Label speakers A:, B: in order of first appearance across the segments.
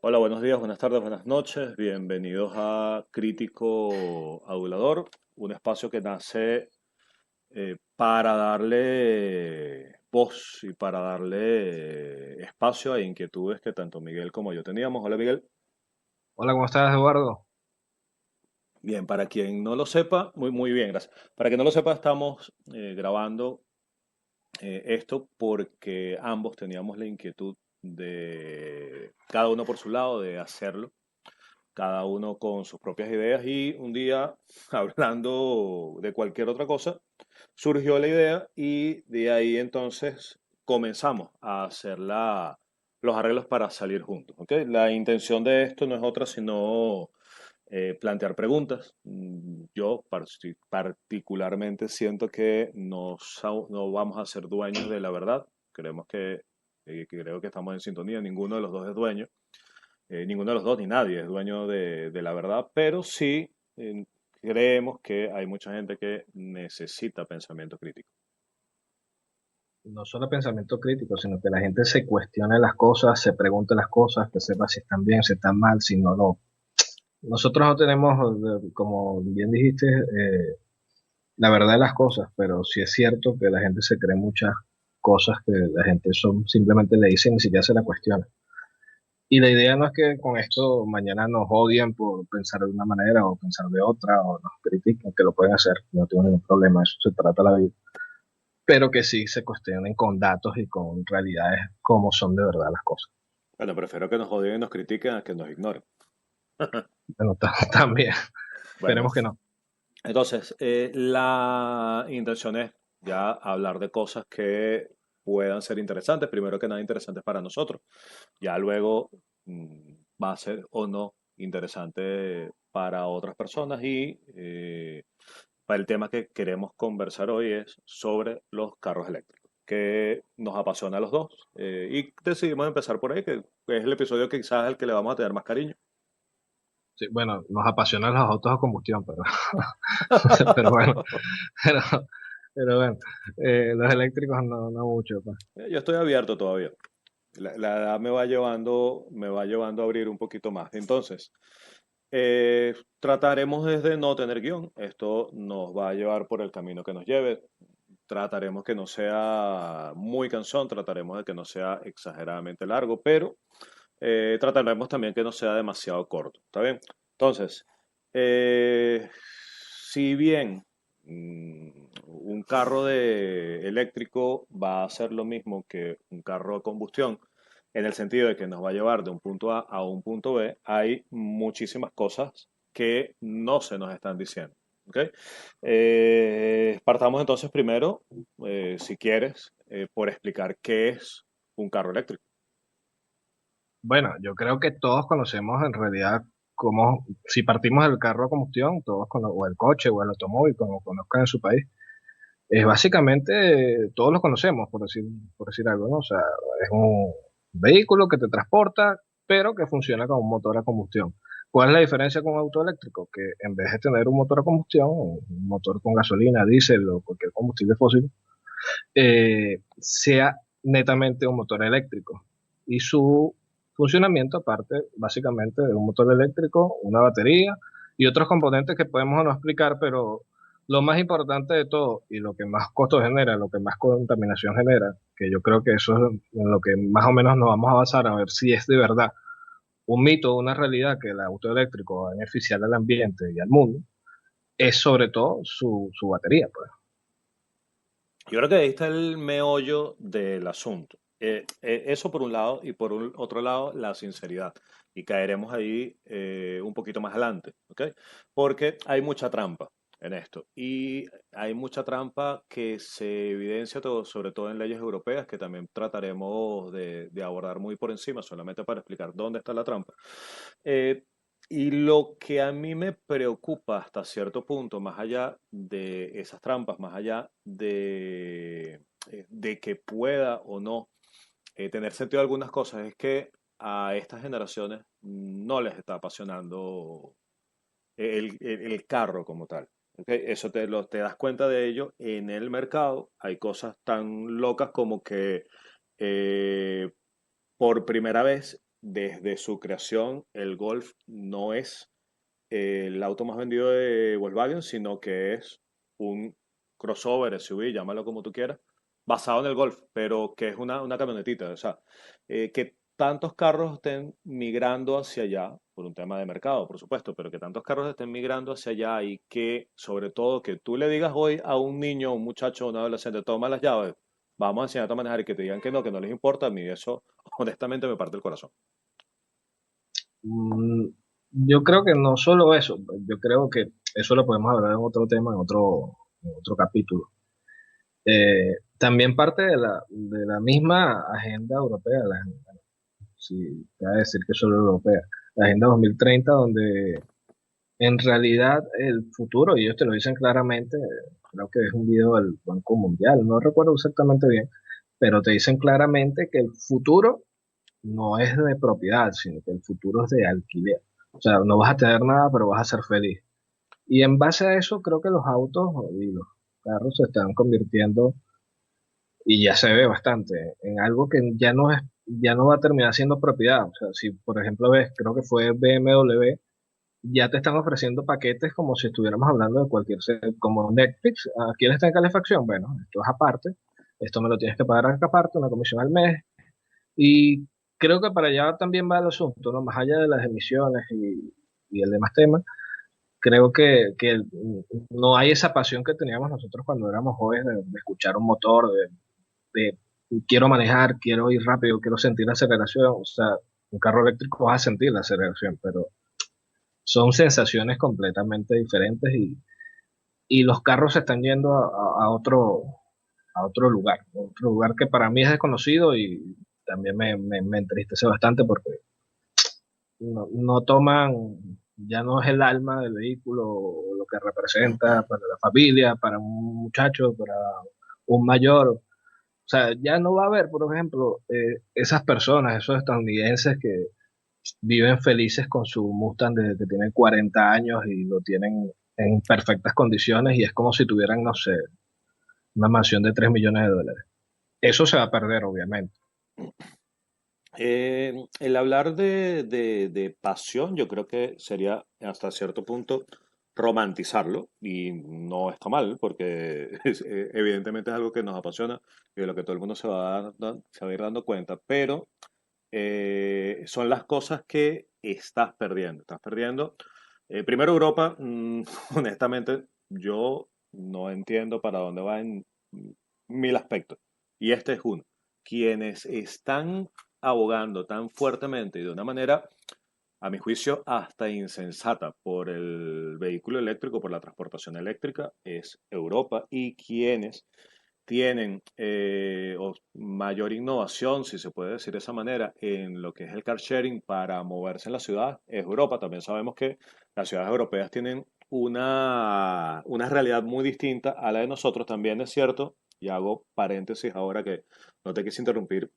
A: Hola, buenos días, buenas tardes, buenas noches. Bienvenidos a Crítico Adulador, un espacio que nace para darle voz y para darle espacio a inquietudes que tanto Miguel como yo teníamos. Hola, Miguel.
B: Hola, ¿cómo estás, Eduardo?
A: Bien, para quien no lo sepa, muy bien, gracias. Para quien no lo sepa, estamos grabando esto porque ambos teníamos la inquietud de, cada uno por su lado, de hacerlo cada uno con sus propias ideas y un día, hablando de cualquier otra cosa, surgió la idea y de ahí entonces comenzamos a hacer los arreglos para salir juntos. ¿Ok? La intención de esto no es otra sino plantear preguntas. Yo particularmente siento que no vamos a ser dueños de la verdad. Creemos que creo que estamos en sintonía, ninguno de los dos es dueño, ninguno de los dos ni nadie es dueño de la verdad, pero sí creemos que hay mucha gente que necesita pensamiento crítico.
B: No solo pensamiento crítico, sino que la gente se cuestione las cosas, se pregunte las cosas, que sepa si están bien, si están mal, si no, no. Nosotros no tenemos, como bien dijiste, la verdad de las cosas, pero sí es cierto que la gente se cree muchas cosas que la gente simplemente le dice y ni siquiera se la cuestiona. Y la idea no es que con esto mañana nos odien por pensar de una manera o pensar de otra o nos critiquen, que lo pueden hacer, no tengo ningún problema, eso se trata la vida, pero que sí se cuestionen con datos y con realidades como son de verdad las cosas.
A: Bueno, prefiero que nos odien y nos critiquen a que nos ignoren.
B: Bueno, también,
A: Bueno,
B: esperemos que no.
A: entonces, la intención es ya hablar de cosas que puedan ser interesantes, primero que nada interesantes para nosotros, ya luego va a ser o no interesante para otras personas y para el tema que queremos conversar hoy es sobre los carros eléctricos, que nos apasiona a los dos. Y decidimos empezar por ahí, que es el episodio que quizás al que le vamos a tener más cariño.
B: Sí, bueno, nos apasionan los autos a combustión, pero, pero bueno, pero, pero bueno, los eléctricos no, no mucho, pues.
A: Yo estoy abierto todavía. La edad me va llevando a abrir un poquito más. Entonces, trataremos desde no tener guión. Esto nos va a llevar por el camino que nos lleve. Trataremos que no sea muy cansón, trataremos de que no sea exageradamente largo, pero trataremos también que no sea demasiado corto. ¿Está bien? Entonces, eh, si bien un carro eléctrico va a ser lo mismo que un carro a combustión, en el sentido de que nos va a llevar de un punto A a un punto B, hay muchísimas cosas que no se nos están diciendo. ¿Ok? Partamos entonces primero, si quieres, por explicar qué es un carro eléctrico.
B: Bueno, yo creo que todos conocemos en realidad cómo, si partimos del carro a combustión, o el coche o el automóvil, como conozcan en su país, es básicamente, todos lo conocemos, por decir algo, ¿no? O sea, es un vehículo que te transporta, pero que funciona con un motor a combustión. ¿Cuál es la diferencia con un auto eléctrico? Que en vez de tener un motor a combustión, un motor con gasolina, diésel o cualquier combustible fósil, sea netamente un motor eléctrico. Y su funcionamiento, aparte, básicamente de un motor eléctrico, una batería y otros componentes que podemos o no explicar, pero lo más importante de todo y lo que más costo genera, lo que más contaminación genera, que yo creo que eso es en lo que más o menos nos vamos a basar a ver si es de verdad un mito o una realidad que el auto eléctrico va a beneficiar al ambiente y al mundo, es sobre todo su batería, pues.
A: Yo creo que ahí está el meollo del asunto. Eso por un lado y por un otro lado la sinceridad. Y caeremos ahí un poquito más adelante, ¿ok? Porque hay mucha trampa en esto. Y hay mucha trampa que se evidencia sobre todo en leyes europeas, que también trataremos de abordar muy por encima, solamente para explicar dónde está la trampa. Eh, y lo que a mí me preocupa hasta cierto punto, más allá de esas trampas, más allá de que pueda o no tener sentido algunas cosas, es que a estas generaciones no les está apasionando el carro como tal. ¿Ok? Eso te das cuenta de ello en el mercado. Hay cosas tan locas como que eh, por primera vez desde su creación el Golf no es el auto más vendido de Volkswagen, sino que es un crossover, SUV, llámalo como tú quieras, basado en el Golf, pero que es una camionetita. O sea, que tantos carros estén migrando hacia allá, por un tema de mercado, por supuesto, pero que tantos carros estén migrando hacia allá y que, sobre todo, que tú le digas hoy a un niño, a un muchacho, a un adolescente, toma las llaves, vamos a enseñarte a manejar y que te digan que no les importa, a mí eso honestamente me parte el corazón.
B: Mm, yo creo que no solo eso, yo creo que eso lo podemos hablar en otro tema, en otro capítulo. También parte de la misma agenda europea, si te voy a decir que solo europea, la Agenda 2030, donde en realidad el futuro, y ellos te lo dicen claramente, creo que es un video del Banco Mundial, no recuerdo exactamente bien, pero te dicen claramente que el futuro no es de propiedad, sino que el futuro es de alquiler. O sea, no vas a tener nada, pero vas a ser feliz. Y en base a eso, creo que los autos y los carros se están convirtiendo, y ya se ve bastante, en algo que ya no va a terminar siendo propiedad. O sea, si por ejemplo ves, creo que fue BMW, ya te están ofreciendo paquetes como si estuviéramos hablando de como Netflix. Aquí está en calefacción, bueno, esto es aparte, esto me lo tienes que pagar acá aparte, una comisión al mes. Y creo que para allá también va el asunto, ¿no? Más allá de las emisiones y el demás tema, creo que no hay esa pasión que teníamos nosotros cuando éramos jóvenes de escuchar un motor, de quiero manejar, quiero ir rápido, quiero sentir la aceleración. O sea, un carro eléctrico vas a sentir la aceleración, pero son sensaciones completamente diferentes y los carros se están yendo a otro lugar que para mí es desconocido y también me entristece bastante porque no toman, ya no es el alma del vehículo, o lo que representa para la familia, para un muchacho, para un mayor. O sea, ya no va a haber, por ejemplo, esas personas, esos estadounidenses que viven felices con su Mustang desde que tienen 40 años y lo tienen en perfectas condiciones y es como si tuvieran, no sé, una mansión de $3 millones. Eso se va a perder, obviamente.
A: El hablar de pasión, yo creo que sería hasta cierto punto romantizarlo y no está mal porque evidentemente es algo que nos apasiona y de lo que todo el mundo se va a ir dando cuenta, pero son las cosas que estás perdiendo. Estás perdiendo. Primero Europa, honestamente, yo no entiendo para dónde va en mil aspectos y este es uno. Quienes están abogando tan fuertemente y de una manera, a mi juicio, hasta insensata por el vehículo eléctrico, por la transportación eléctrica, es Europa y quienes tienen mayor innovación, si se puede decir de esa manera, en lo que es el car sharing para moverse en la ciudad, es Europa. También sabemos que las ciudades europeas tienen una realidad muy distinta a la de nosotros. También es cierto, y hago paréntesis ahora que no te quise interrumpir,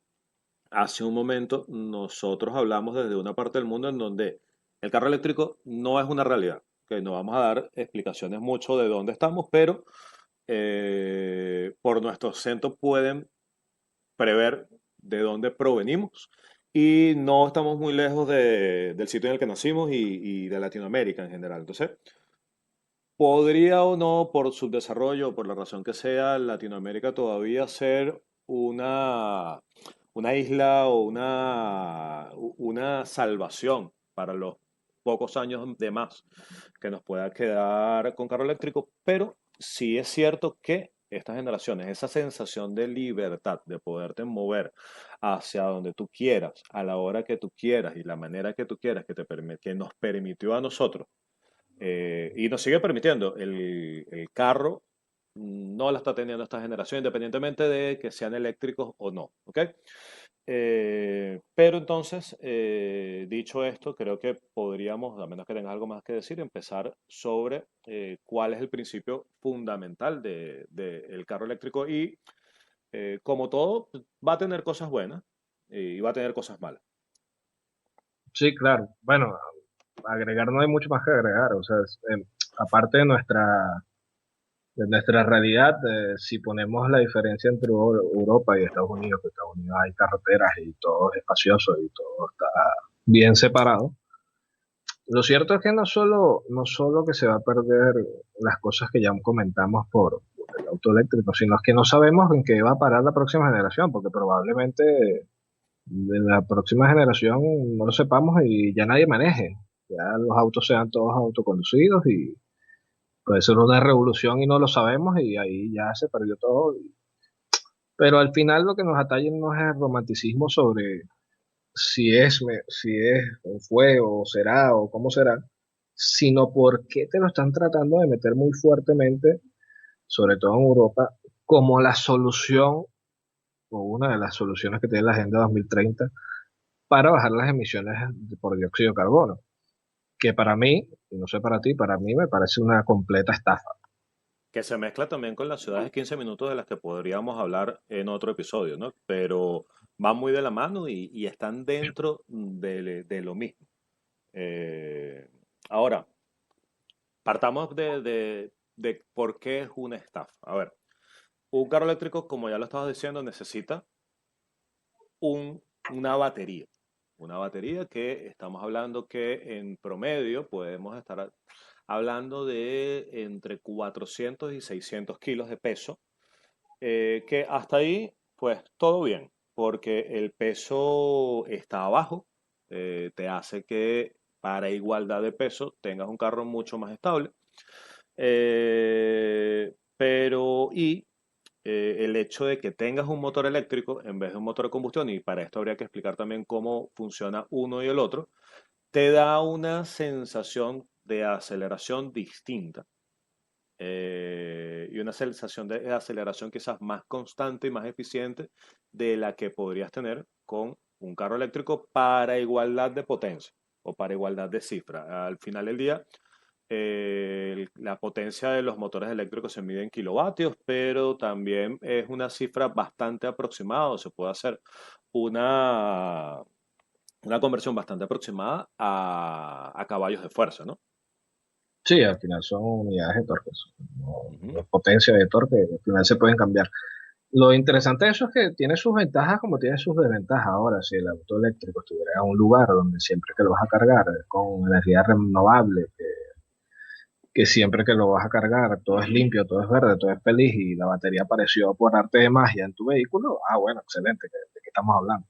A: hace un momento nosotros hablamos desde una parte del mundo en donde el carro eléctrico no es una realidad, que no vamos a dar explicaciones mucho de dónde estamos, pero por nuestro acento pueden prever de dónde provenimos y no estamos muy lejos del sitio en el que nacimos y de Latinoamérica en general. Entonces, podría o no, por subdesarrollo o por la razón que sea, Latinoamérica todavía ser una isla o una salvación para los pocos años de más que nos pueda quedar con carro eléctrico, pero sí es cierto que estas generaciones, esa sensación de libertad, de poderte mover hacia donde tú quieras, a la hora que tú quieras y la manera que tú quieras, que nos permitió a nosotros y nos sigue permitiendo. El carro no la está teniendo esta generación, independientemente de que sean eléctricos o no. ¿Ok? Pero entonces, dicho esto, creo que podríamos, a menos que tengas algo más que decir, empezar sobre cuál es el principio fundamental del carro eléctrico y como todo, va a tener cosas buenas y va a tener cosas malas.
B: Sí, claro. Bueno, agregar no hay mucho más que agregar. O sea, aparte de de nuestra realidad, si ponemos la diferencia entre Europa y Estados Unidos, que Estados Unidos hay carreteras y todo es espacioso y todo está bien separado. Lo cierto es que no solo que se va a perder las cosas que ya comentamos por el auto eléctrico, sino es que no sabemos en qué va a parar la próxima generación, porque probablemente de la próxima generación no lo sepamos y ya nadie maneje. Ya los autos sean todos autoconducidos y puede ser una revolución y no lo sabemos y ahí ya se perdió todo. Pero al final lo que nos atañe no es el romanticismo sobre si es o fue o será o cómo será, sino por qué te lo están tratando de meter muy fuertemente, sobre todo en Europa, como la solución o una de las soluciones que tiene la Agenda 2030 para bajar las emisiones por dióxido de carbono, que para mí, y no sé para ti, para mí me parece una completa estafa.
A: Que se mezcla también con las ciudades 15 minutos de las que podríamos hablar en otro episodio, ¿no? Pero van muy de la mano y están dentro de lo mismo. Eh, ahora, partamos de por qué es una estafa. A ver, un carro eléctrico, como ya lo estabas diciendo, necesita una batería. Una batería que estamos hablando que en promedio podemos estar hablando de entre 400 y 600 kilos de peso, que hasta ahí, pues todo bien, porque el peso está abajo, te hace que para igualdad de peso tengas un carro mucho más estable. El hecho de que tengas un motor eléctrico en vez de un motor de combustión, y para esto habría que explicar también cómo funciona uno y el otro, te da una sensación de aceleración distinta, y una sensación de aceleración quizás más constante y más eficiente de la que podrías tener con un carro eléctrico para igualdad de potencia o para igualdad de cifra. Al final del día, la potencia de los motores eléctricos se mide en kilovatios, pero también es una cifra bastante aproximada, o se puede hacer una, una conversión bastante aproximada a caballos de fuerza, ¿no?
B: Sí, al final son unidades de torque,
A: Ujú.
B: no es potencia de torque, al final se pueden cambiar. Lo interesante de eso es que tiene sus ventajas como tiene sus desventajas. Ahora, si el auto eléctrico estuviera en un lugar donde siempre que lo vas a cargar con energía renovable, que siempre que lo vas a cargar todo es limpio, todo es verde, todo es feliz y la batería apareció por arte de magia en tu vehículo, bueno, excelente, ¿de qué estamos hablando?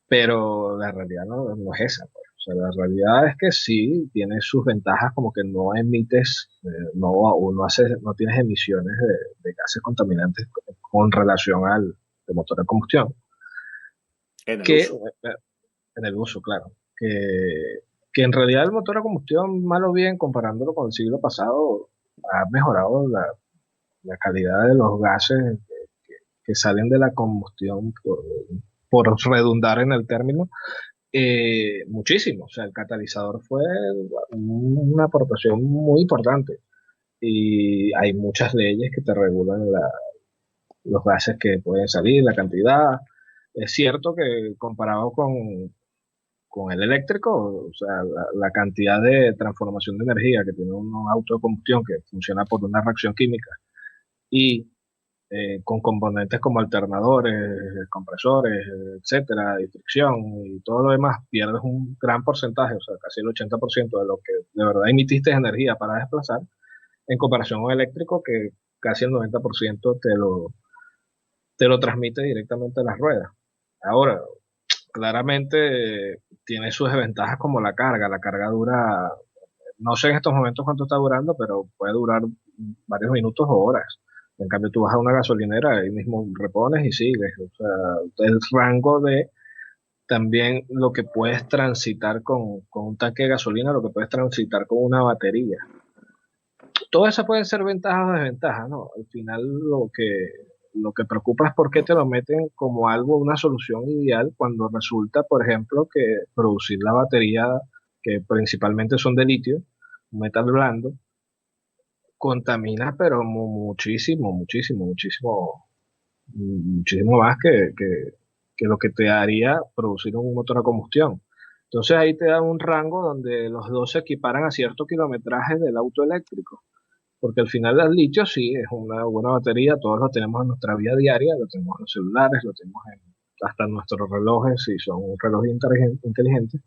B: Pero la realidad no es esa, pues. O sea, la realidad es que sí tiene sus ventajas como que no emites, o no haces, no tienes emisiones de gases contaminantes con relación al de motor de combustión,
A: En el
B: que
A: uso.
B: en el uso, claro, que en realidad el motor de combustión, mal o bien, comparándolo con el siglo pasado, ha mejorado la calidad de los gases que salen de la combustión, por redundar en el término, muchísimo. O sea, el catalizador fue una aportación muy importante y hay muchas leyes que te regulan los gases que pueden salir, la cantidad. Es cierto que comparado con el eléctrico, o sea, la cantidad de transformación de energía que tiene un auto de combustión que funciona por una reacción química y con componentes como alternadores, compresores, etcétera, y fricción y todo lo demás, pierdes un gran porcentaje, o sea, casi el 80% de lo que de verdad emitiste de energía para desplazar, en comparación con eléctrico, que casi el 90% te lo transmite directamente a las ruedas. Ahora, claramente tiene sus desventajas como la carga dura, no sé en estos momentos cuánto está durando, pero puede durar varios minutos o horas. En cambio, tú vas a una gasolinera, ahí mismo repones y sigues. O sea, el rango de también lo que puedes transitar con un tanque de gasolina, lo que puedes transitar con una batería. Todo eso pueden ser ventajas o desventajas, ¿no? Al final lo que preocupa es por qué te lo meten como algo, una solución ideal, cuando resulta, por ejemplo, que producir la batería, que principalmente son de litio, un metal blando, contamina, pero muchísimo, muchísimo, muchísimo, muchísimo más que lo que te haría producir un motor a combustión. Entonces ahí te da un rango donde los dos se equiparan a cierto kilometraje del auto eléctrico. porque al final el litio sí es una buena batería, todos lo tenemos en nuestra vida diaria, lo tenemos en los celulares, lo tenemos hasta en nuestros relojes, si son un reloj inteligente,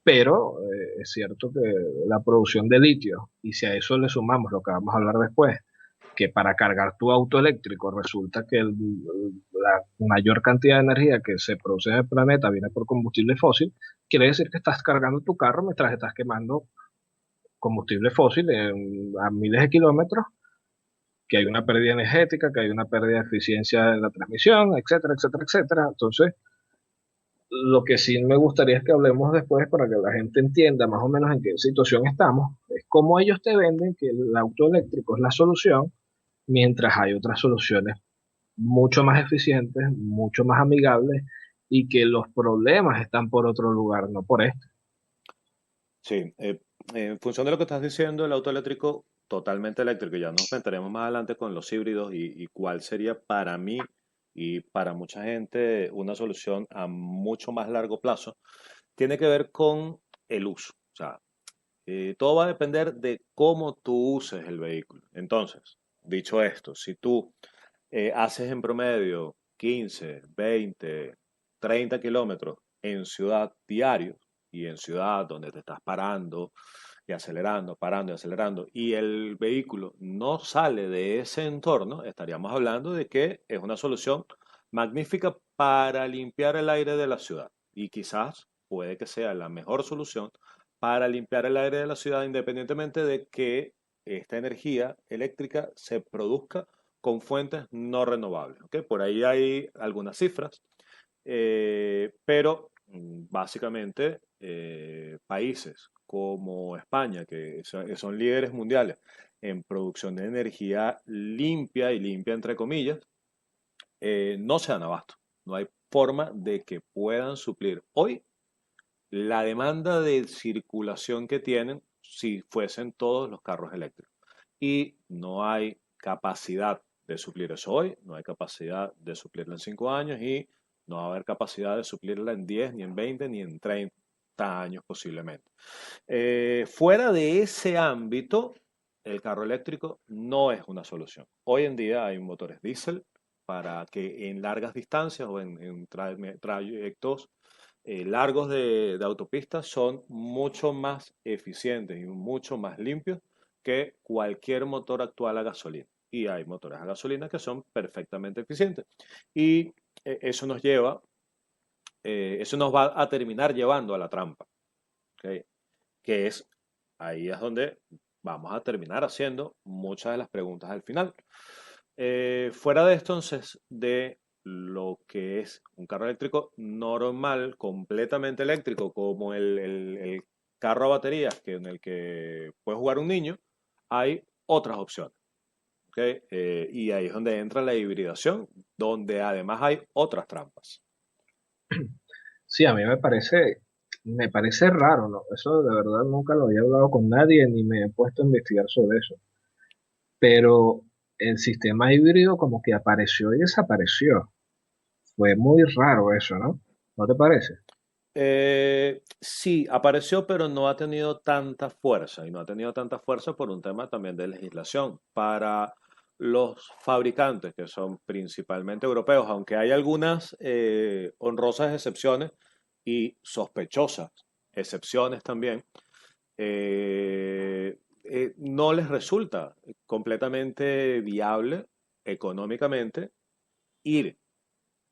B: pero es cierto que la producción de litio, y si a eso le sumamos lo que vamos a hablar después, que para cargar tu auto eléctrico resulta que la mayor cantidad de energía que se produce en el planeta viene por combustible fósil, quiere decir que estás cargando tu carro mientras estás quemando combustible fósil a miles de kilómetros, que hay una pérdida energética, que hay una pérdida de eficiencia en la transmisión, etcétera, etcétera, etcétera. Entonces, lo que sí me gustaría es que hablemos después para que la gente entienda más o menos en qué situación estamos, es cómo ellos te venden que el auto eléctrico es la solución, mientras hay otras soluciones mucho más eficientes, mucho más amigables y que los problemas están por otro lugar, no por este.
A: Sí, en función de lo que estás diciendo, el auto eléctrico totalmente eléctrico, ya nos meteremos más adelante con los híbridos y cuál sería para mí y para mucha gente una solución a mucho más largo plazo, tiene que ver con el uso. O sea, todo va a depender de cómo tú uses el vehículo. Entonces, dicho esto, si tú haces en promedio 15, 20, 30 kilómetros en ciudad diario y en ciudad donde te estás parando y acelerando, y el vehículo no sale de ese entorno, estaríamos hablando de que es una solución magnífica para limpiar el aire de la ciudad. Y quizás puede que sea la mejor solución para limpiar el aire de la ciudad, independientemente de que esta energía eléctrica se produzca con fuentes no renovables. ¿Ok? Por ahí hay algunas cifras, pero básicamente países como España, que son líderes mundiales en producción de energía limpia y limpia entre comillas, no se dan abasto. No hay forma de que puedan suplir hoy la demanda de circulación que tienen si fuesen todos los carros eléctricos. Y no hay capacidad de suplir eso hoy, no hay capacidad de suplirla en 5 años y no va a haber capacidad de suplirla en 10, ni en 20, ni en 30 años posiblemente. Fuera de ese ámbito, el carro eléctrico no es una solución. Hoy en día hay motores diésel para que en largas distancias o en trayectos largos de autopistas son mucho más eficientes y mucho más limpios que cualquier motor actual a gasolina. Y hay motores a gasolina que son perfectamente eficientes. Y eso nos lleva, eso nos va a terminar llevando a la trampa, ¿ok? Que es, ahí es donde vamos a terminar haciendo muchas de las preguntas al final. Fuera de esto, entonces, de lo que es un carro eléctrico normal, completamente eléctrico, como el carro a baterías que, en el que puede jugar un niño, hay otras opciones. ¿Ok? Y ahí es donde entra la hibridación, donde además hay otras trampas.
B: Sí, a mí me parece raro, ¿no? Eso de verdad nunca lo había hablado con nadie ni me he puesto a investigar sobre eso. Pero el sistema híbrido como que apareció y desapareció. Fue muy raro eso, ¿no? ¿No te parece?
A: Sí, apareció, pero no ha tenido tanta fuerza. Y no ha tenido tanta fuerza por un tema también de legislación. Para los fabricantes, que son principalmente europeos, aunque hay algunas honrosas excepciones y sospechosas excepciones también, no les resulta completamente viable económicamente ir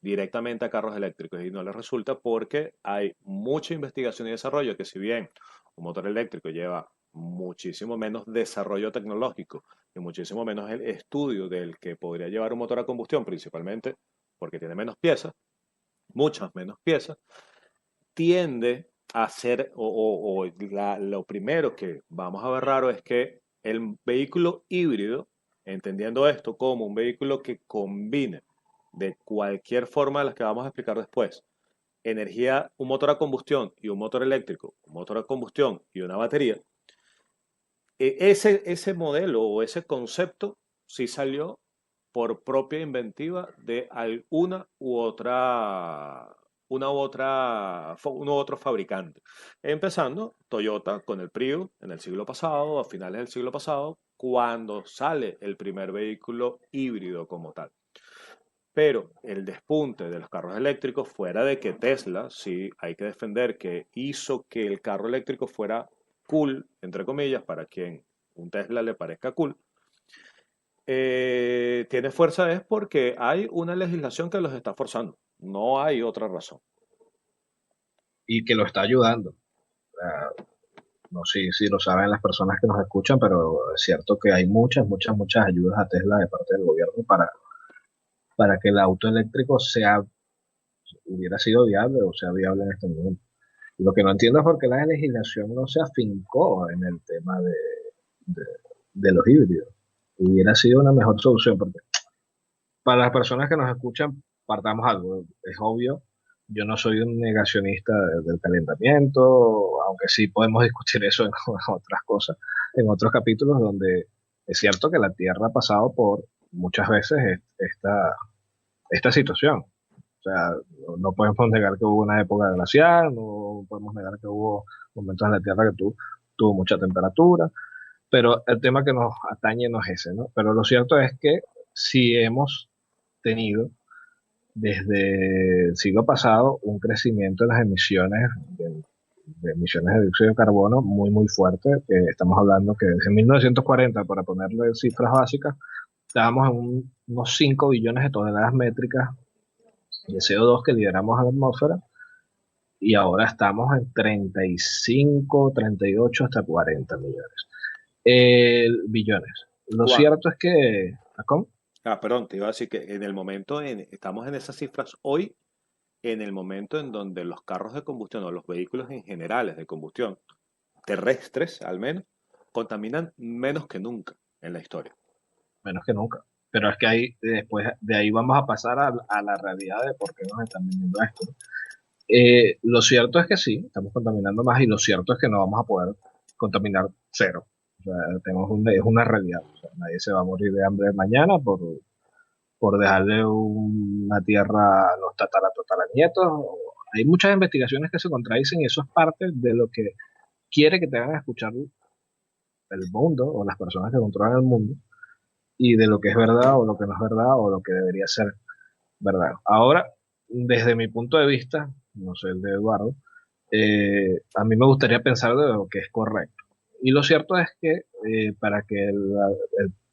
A: directamente a carros eléctricos y no les resulta porque hay mucha investigación y desarrollo que si bien un motor eléctrico lleva muchísimo menos desarrollo tecnológico y muchísimo menos el estudio del que podría llevar un motor a combustión, principalmente porque tiene menos piezas, muchas menos piezas, tiende a ser, lo primero que vamos a ver raro es que el vehículo híbrido, entendiendo esto como un vehículo que combine de cualquier forma de las que vamos a explicar después, energía, un motor a combustión y un motor eléctrico, un motor a combustión y una batería, ese modelo o ese concepto sí salió por propia inventiva de alguna u otra, uno u otro fabricante. Empezando Toyota con el Prius en el siglo pasado, a finales del siglo pasado, cuando sale el primer vehículo híbrido como tal. Pero el despunte de los carros eléctricos, fuera de que Tesla, sí, hay que defender que hizo que el carro eléctrico fuera cool, entre comillas, para quien un Tesla le parezca cool, tiene fuerza es porque hay una legislación que los está forzando. No hay otra razón.
B: Y que lo está ayudando. O sea, no sé si lo saben las personas que nos escuchan, pero es cierto que hay muchas ayudas a Tesla de parte del gobierno para que el auto eléctrico hubiera sido viable o sea viable en este momento. Lo que no entiendo es por qué la legislación no se afincó en el tema de, de los híbridos. Hubiera sido una mejor solución, porque para las personas que nos escuchan, partamos algo. Es obvio, yo no soy un negacionista del calentamiento, aunque sí podemos discutir eso en otras cosas, en otros capítulos, donde es cierto que la Tierra ha pasado por muchas veces esta situación. O sea, no podemos negar que hubo una época glacial, no podemos negar que hubo momentos en la Tierra que tuvo mucha temperatura, pero el tema que nos atañe no es ese, ¿no? Pero lo cierto es que si hemos tenido desde el siglo pasado un crecimiento en las emisiones de emisiones de dióxido de carbono muy fuerte. Estamos hablando que desde 1940, para ponerle cifras básicas, estábamos en unos 5 billones de toneladas métricas de CO2 que liberamos a la atmósfera y ahora estamos en 35, 38 hasta 40 millones. Billones. Lo
A: ¿Cuán?
B: cierto es que... ¿Cómo?
A: Perdón, te iba a decir que en el momento, estamos en esas cifras hoy, en el momento en donde los carros de combustión o los vehículos en generales de combustión, terrestres al menos, contaminan menos que nunca en la historia.
B: Menos que nunca. Pero es que ahí, después de ahí vamos a pasar a la realidad de por qué nos están vendiendo esto, ¿no? Lo cierto es que sí, estamos contaminando más y lo cierto es que no vamos a poder contaminar cero. O sea, es una realidad. O sea, nadie se va a morir de hambre mañana por dejarle una tierra a los tataranietos. Hay muchas investigaciones que se contradicen y eso es parte de lo que quiere que te hagan escuchar el mundo o las personas que controlan el mundo y de lo que es verdad o lo que no es verdad o lo que debería ser verdad. Ahora, desde mi punto de vista, no sé el de Eduardo, a mí me gustaría pensar de lo que es correcto. Y lo cierto es que para que el-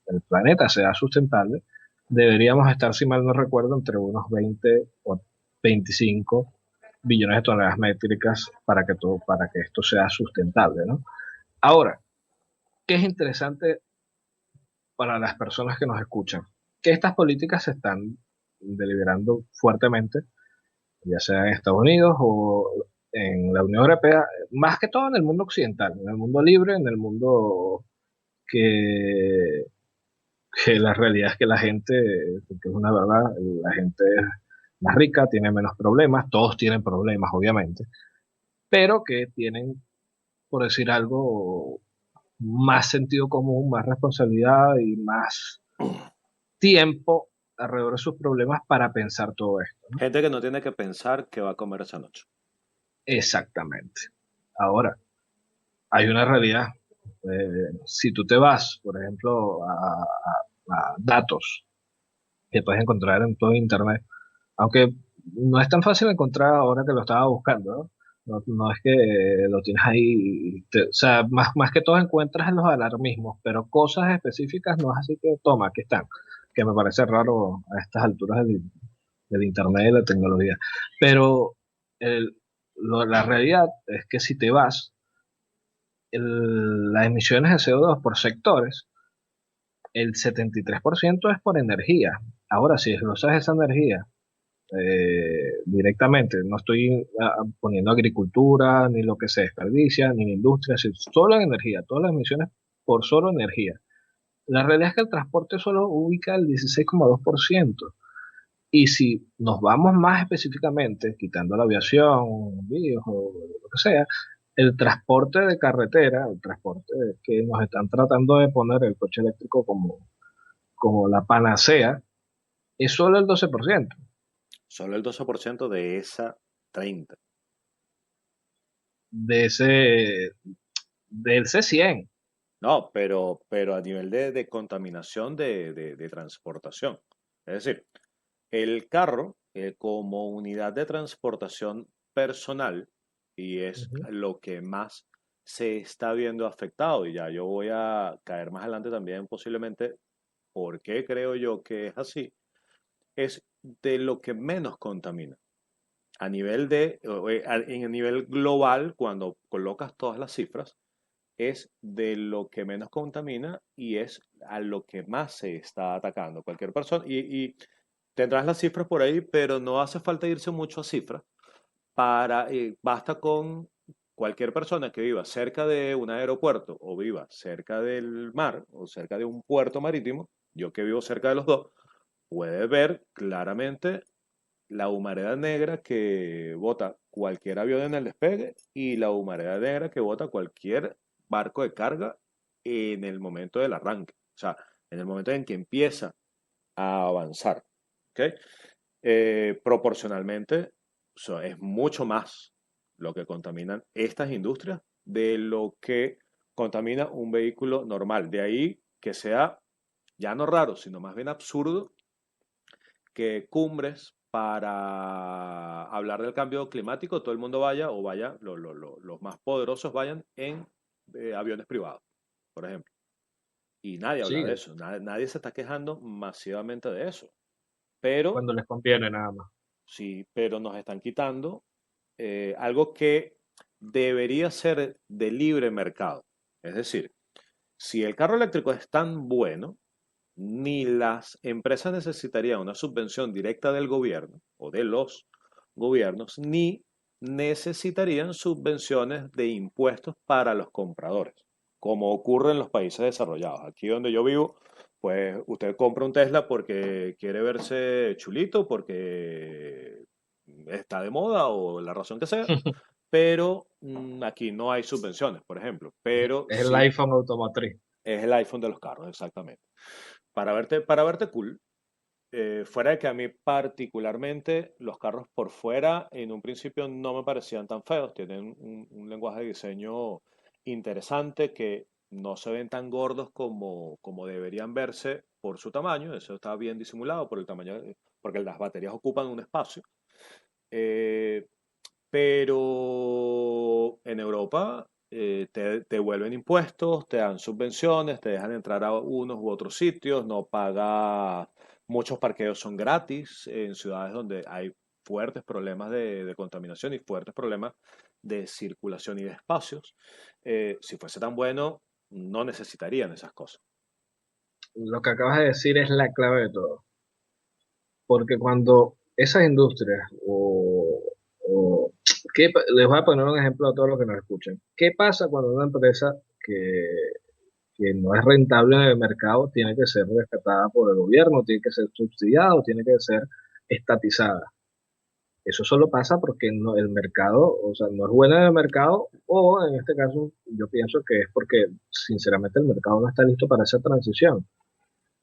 B: el planeta sea sustentable, deberíamos estar, si mal no recuerdo, entre unos 20 o 25 billones de toneladas métricas para que esto sea sustentable, ¿no? Ahora, ¿qué es interesante para las personas que nos escuchan? Que estas políticas se están deliberando fuertemente, ya sea en Estados Unidos o en la Unión Europea, más que todo en el mundo occidental, en el mundo libre, en el mundo que, que la realidad es que la gente, que es una verdad, la gente es más rica, tiene menos problemas, todos tienen problemas, obviamente, pero que tienen, por decir algo, más sentido común, más responsabilidad y más tiempo alrededor de sus problemas para pensar todo esto, ¿no?
A: Gente que no tiene que pensar qué va a comer esa noche.
B: Exactamente. Ahora, hay una realidad. Si tú te vas, por ejemplo, a datos que puedes encontrar en todo Internet, aunque no es tan fácil encontrar ahora que lo estaba buscando, ¿no? No es que lo tienes ahí, o sea, más que todo encuentras en los alarmismos, pero cosas específicas no es así que toma, aquí están, que me parece raro a estas alturas del Internet y de la tecnología. Pero el- la realidad es que si te vas, las emisiones de CO2 por sectores, el 73% es por energía. Ahora, si desglosas esa energía directamente, no estoy poniendo agricultura, ni lo que se desperdicia, ni la industria, solo en energía, todas las emisiones por solo energía. La realidad es que el transporte solo ubica el 16,2%. Y si nos vamos más específicamente, quitando la aviación, vídeos o lo que sea, el transporte de carretera, el transporte que nos están tratando de poner el coche eléctrico como la panacea, es solo el 12%
A: Solo el 12% de esa 30.
B: de ese, del C100.
A: No, pero a nivel de contaminación de transportación. Es decir, el carro como unidad de transportación personal, y es
B: Ujú,
A: lo que más se está viendo afectado, y ya yo voy a caer más adelante también posiblemente por qué creo yo que es así, es de lo que menos contamina. A nivel en nivel global, cuando colocas todas las cifras, es de lo que menos contamina y es a lo que más se está atacando. Cualquier persona, y tendrás las cifras por ahí, pero no hace falta irse mucho a cifras. Basta con cualquier persona que viva cerca de un aeropuerto o viva cerca del mar o cerca de un puerto marítimo, yo que vivo cerca de los dos, puede ver claramente la humareda negra que bota cualquier avión en el despegue y la humareda negra que bota cualquier barco de carga en el momento del arranque, o sea, en el momento en que empieza a avanzar. ¿Ok? Proporcionalmente, es mucho más lo que contaminan estas industrias de lo que contamina un vehículo normal. De ahí que sea ya no raro, sino más bien absurdo que cumbres para hablar del cambio climático, todo el mundo vaya o vaya, los más poderosos vayan en aviones privados, por ejemplo. Y nadie habla
B: sí,
A: de eso, nadie se está quejando masivamente de eso. Pero
B: cuando les conviene nada más.
A: sí, pero nos están quitando algo que debería ser de libre mercado. Es decir, si el carro eléctrico es tan bueno, ni las empresas necesitarían una subvención directa del gobierno o de los gobiernos, ni necesitarían subvenciones de impuestos para los compradores, como ocurre en los países desarrollados. Aquí donde yo vivo, pues usted compra un Tesla porque quiere verse chulito, porque está de moda o la razón que sea, pero aquí no hay subvenciones, por ejemplo, pero
B: Es el
A: sí
B: iPhone automotriz.
A: es el iPhone de los carros, exactamente. Para verte cool, fuera de que a mí particularmente los carros por fuera en un principio no me parecían tan feos, tienen un lenguaje de diseño interesante que no se ven tan gordos como deberían verse por su tamaño, eso está bien disimulado por el tamaño, porque las baterías ocupan un espacio. Eh, pero en Europa te vuelven impuestos, te dan subvenciones, te dejan entrar a unos u otros sitios, no pagas, muchos parqueos son gratis en ciudades donde hay fuertes problemas de contaminación y fuertes problemas de circulación y de espacios. Si fuese tan bueno, no necesitarían esas cosas.
B: Lo que acabas de decir es la clave de todo. Porque cuando esas industrias o les voy a poner un ejemplo a todos los que nos escuchan. ¿Qué pasa cuando una empresa que no es rentable en el mercado tiene que ser rescatada por el gobierno, tiene que ser subsidiado, tiene que ser estatizada? Eso solo pasa porque el mercado, o sea, no es buena en el mercado, o en este caso yo pienso que es porque sinceramente el mercado no está listo para esa transición.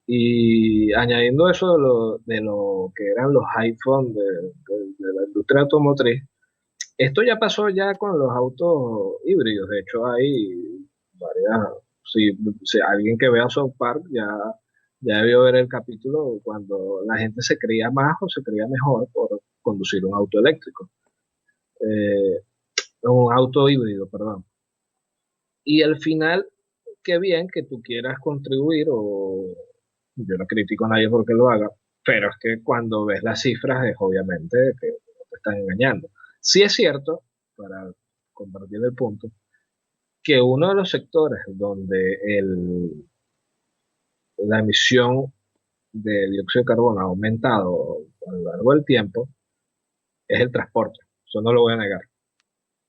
B: Y añadiendo eso de lo que eran los iPhone de la industria automotriz, esto ya pasó ya con los autos híbridos. De hecho, hay varias, si alguien que vea South Park ya debió ver el capítulo cuando la gente se creía más o se creía mejor por conducir un auto eléctrico, eh, un auto híbrido, perdón. Y al final, qué bien que tú quieras contribuir, o yo no critico a nadie porque lo haga, pero es que cuando ves las cifras es obviamente que no te están engañando. Sí es cierto, para compartir el punto, que uno de los sectores donde la emisión de dióxido de carbono ha aumentado a lo largo del tiempo es el transporte. Eso no lo voy a negar.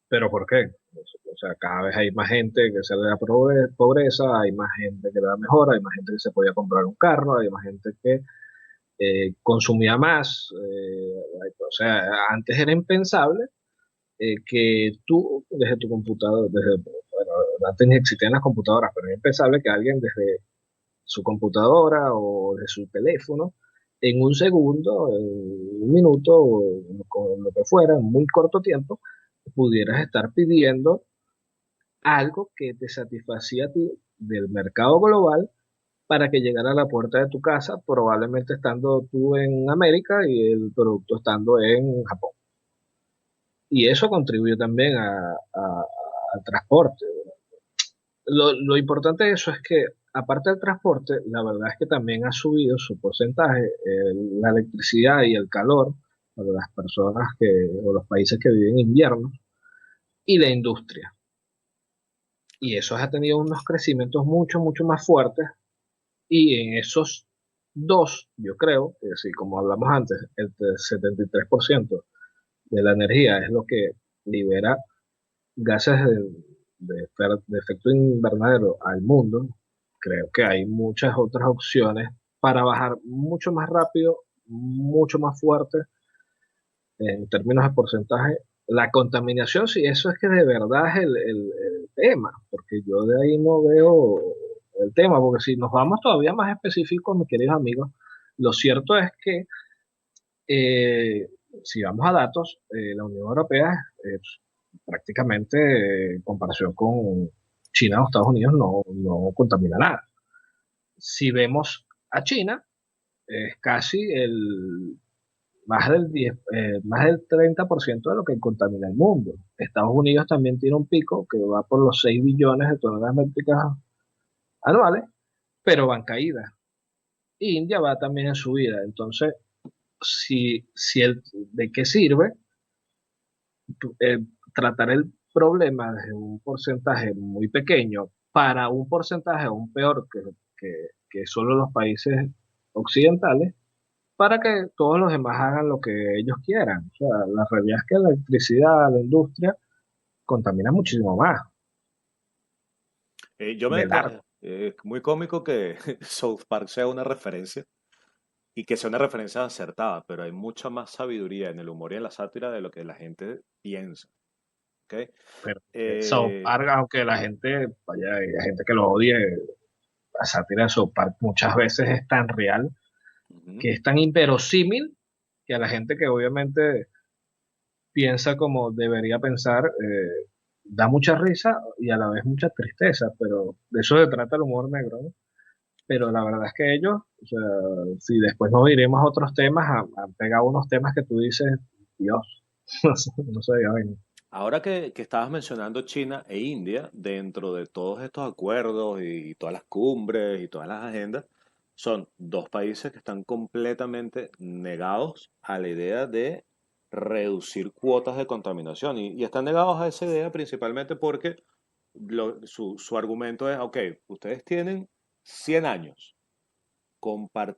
B: ¿Pero por qué? O sea, cada vez hay más gente que sale de la pobreza, hay más gente que le da mejor, hay más gente que se podía comprar un carro, hay más gente que consumía más. O sea, antes era impensable que tú, desde tu computador, bueno, antes ni existían las computadoras, pero era impensable que alguien desde su computadora o de su teléfono, en un segundo, en un minuto, o con lo que fuera, en muy corto tiempo, pudieras estar pidiendo algo que te satisfacía a ti, del mercado global para que llegara a la puerta de tu casa, probablemente estando tú en América y el producto estando en Japón. Y eso contribuye también al transporte. Lo importante de eso es que, aparte del transporte, la verdad es que también ha subido su porcentaje, la electricidad y el calor para las personas o los países que viven invierno, y la industria. Y eso ha tenido unos crecimientos mucho, mucho más fuertes. Y en esos dos, yo creo que sí, como hablamos antes, el 73% de la energía es lo que libera gases de efecto invernadero al mundo. Creo que hay muchas otras opciones para bajar mucho más rápido, mucho más fuerte en términos de porcentaje. La contaminación, si eso es que de verdad es el tema, porque yo de ahí no veo el tema, porque si nos vamos todavía más específicos, mis queridos amigos, lo cierto es que eh, si vamos a datos, la Unión Europea es prácticamente, en comparación con China o Estados Unidos, no contamina nada. Si vemos a China, es casi más del 30% de lo que contamina el mundo. Estados Unidos también tiene un pico que va por los 6 billones de toneladas métricas anuales, pero van caídas. India va también en subida. Entonces, ¿de qué sirve eh, tratar el problema desde un porcentaje muy pequeño para un porcentaje aún peor que solo los países occidentales, para que todos los demás hagan lo que ellos quieran? O sea, la realidad es que la electricidad, la industria, contamina muchísimo más,
A: Yo
B: de largo.
A: muy cómico que South Park sea una referencia y que sea una referencia acertada, pero hay mucha más sabiduría en el humor y en la sátira de lo que la gente piensa. ¿Ok?
B: Pero South
A: Eh,
B: Park, aunque la gente, vaya, hay gente que lo odie, la sátira de South Park muchas veces es tan real,
A: Ujú.
B: que es tan inverosímil, que a la gente que obviamente piensa como debería pensar, da mucha risa y a la vez mucha tristeza, pero de eso se trata el humor negro, ¿no? Pero la verdad es que ellos, o sea, si después nos iremos a otros temas, han pegado unos temas que tú dices, Dios, no sé, vaina.
A: Ahora que estabas mencionando China e India, dentro de todos estos acuerdos y todas las cumbres y todas las agendas, son dos países que están completamente negados a la idea de reducir cuotas de contaminación. Y están negados a esa idea principalmente porque su argumento es, ok, ustedes tienen 100 años,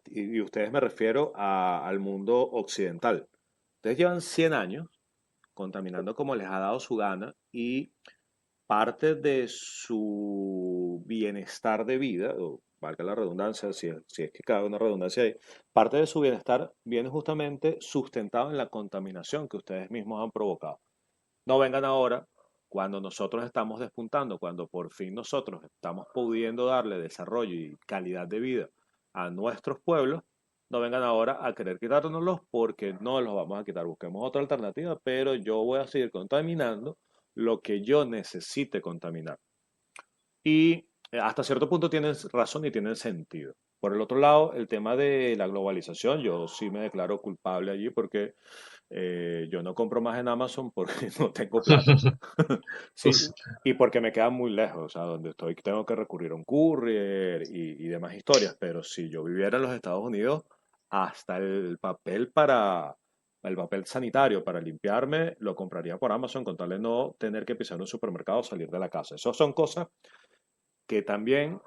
A: y ustedes me refiero al mundo occidental. Ustedes llevan 100 años contaminando como les ha dado su gana y parte de su bienestar de vida, o valga la redundancia, si es que cabe una redundancia ahí, parte de su bienestar viene justamente sustentado en la contaminación que ustedes mismos han provocado. No vengan ahora, cuando nosotros estamos despuntando, cuando por fin nosotros estamos pudiendo darle desarrollo y calidad de vida a nuestros pueblos, no vengan ahora a querer quitárnoslos porque no los vamos a quitar. Busquemos otra alternativa, pero yo voy a seguir contaminando lo que yo necesite contaminar. Y hasta cierto punto tienen razón y tienen sentido. Por el otro lado, el tema de la globalización, yo sí me declaro culpable allí porque yo no compro más en Amazon porque no tengo plata. Sí,
B: Pues,
A: y porque me queda muy lejos, o sea, donde estoy tengo que recurrir a un courier y demás historias, pero si yo viviera en los Estados Unidos, hasta el papel sanitario para limpiarme, lo compraría por Amazon con tal de no tener que pisar un supermercado o salir de la casa. Esas son cosas que también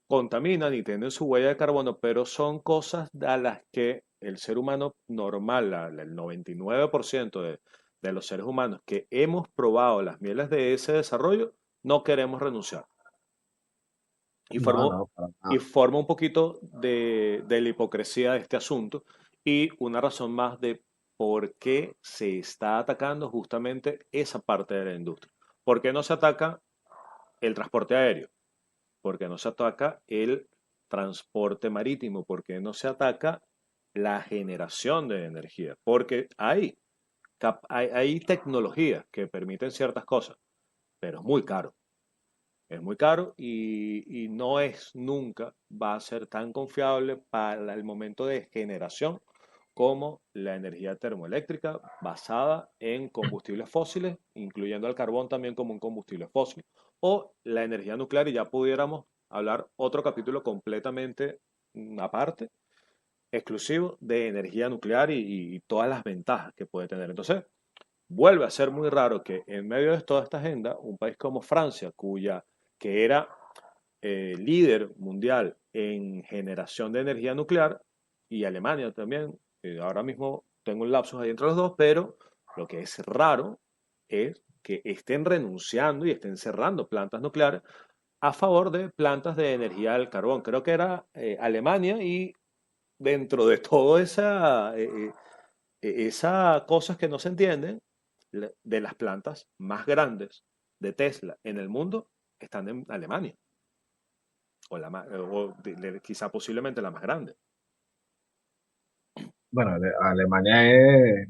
A: contaminan y tienen su huella de carbono, pero son cosas a las que el ser humano normal, el 99% de los seres humanos que hemos probado las mieles de ese desarrollo, no queremos renunciar. Y
B: no,
A: forma,
B: no, para
A: y
B: nada.
A: forma un poquito de la hipocresía de este asunto y una razón más de por qué se está atacando justamente esa parte de la industria. ¿Por qué no se ataca el transporte aéreo? Porque no se ataca el transporte marítimo, porque no se ataca la generación de energía, porque hay tecnologías que permiten ciertas cosas, pero es muy caro. Es muy caro y no es nunca, va a ser tan confiable para el momento de generación como la energía termoeléctrica basada en combustibles fósiles, incluyendo el carbón también como un combustible fósil, o la energía nuclear, y ya pudiéramos hablar otro capítulo completamente aparte, exclusivo de energía nuclear y todas las ventajas que puede tener. Entonces, vuelve a ser muy raro que en medio de toda esta agenda, un país como Francia, que era líder mundial en generación de energía nuclear, y Alemania también, ahora mismo tengo un lapsus ahí entre los dos, pero lo que es raro es que estén renunciando y estén cerrando plantas nucleares a favor de plantas de energía del carbón. Creo que era Alemania, y dentro de toda esa cosas que no se entienden, de las plantas más grandes de Tesla en el mundo están en Alemania, quizá posiblemente la más grande.
B: Bueno, Alemania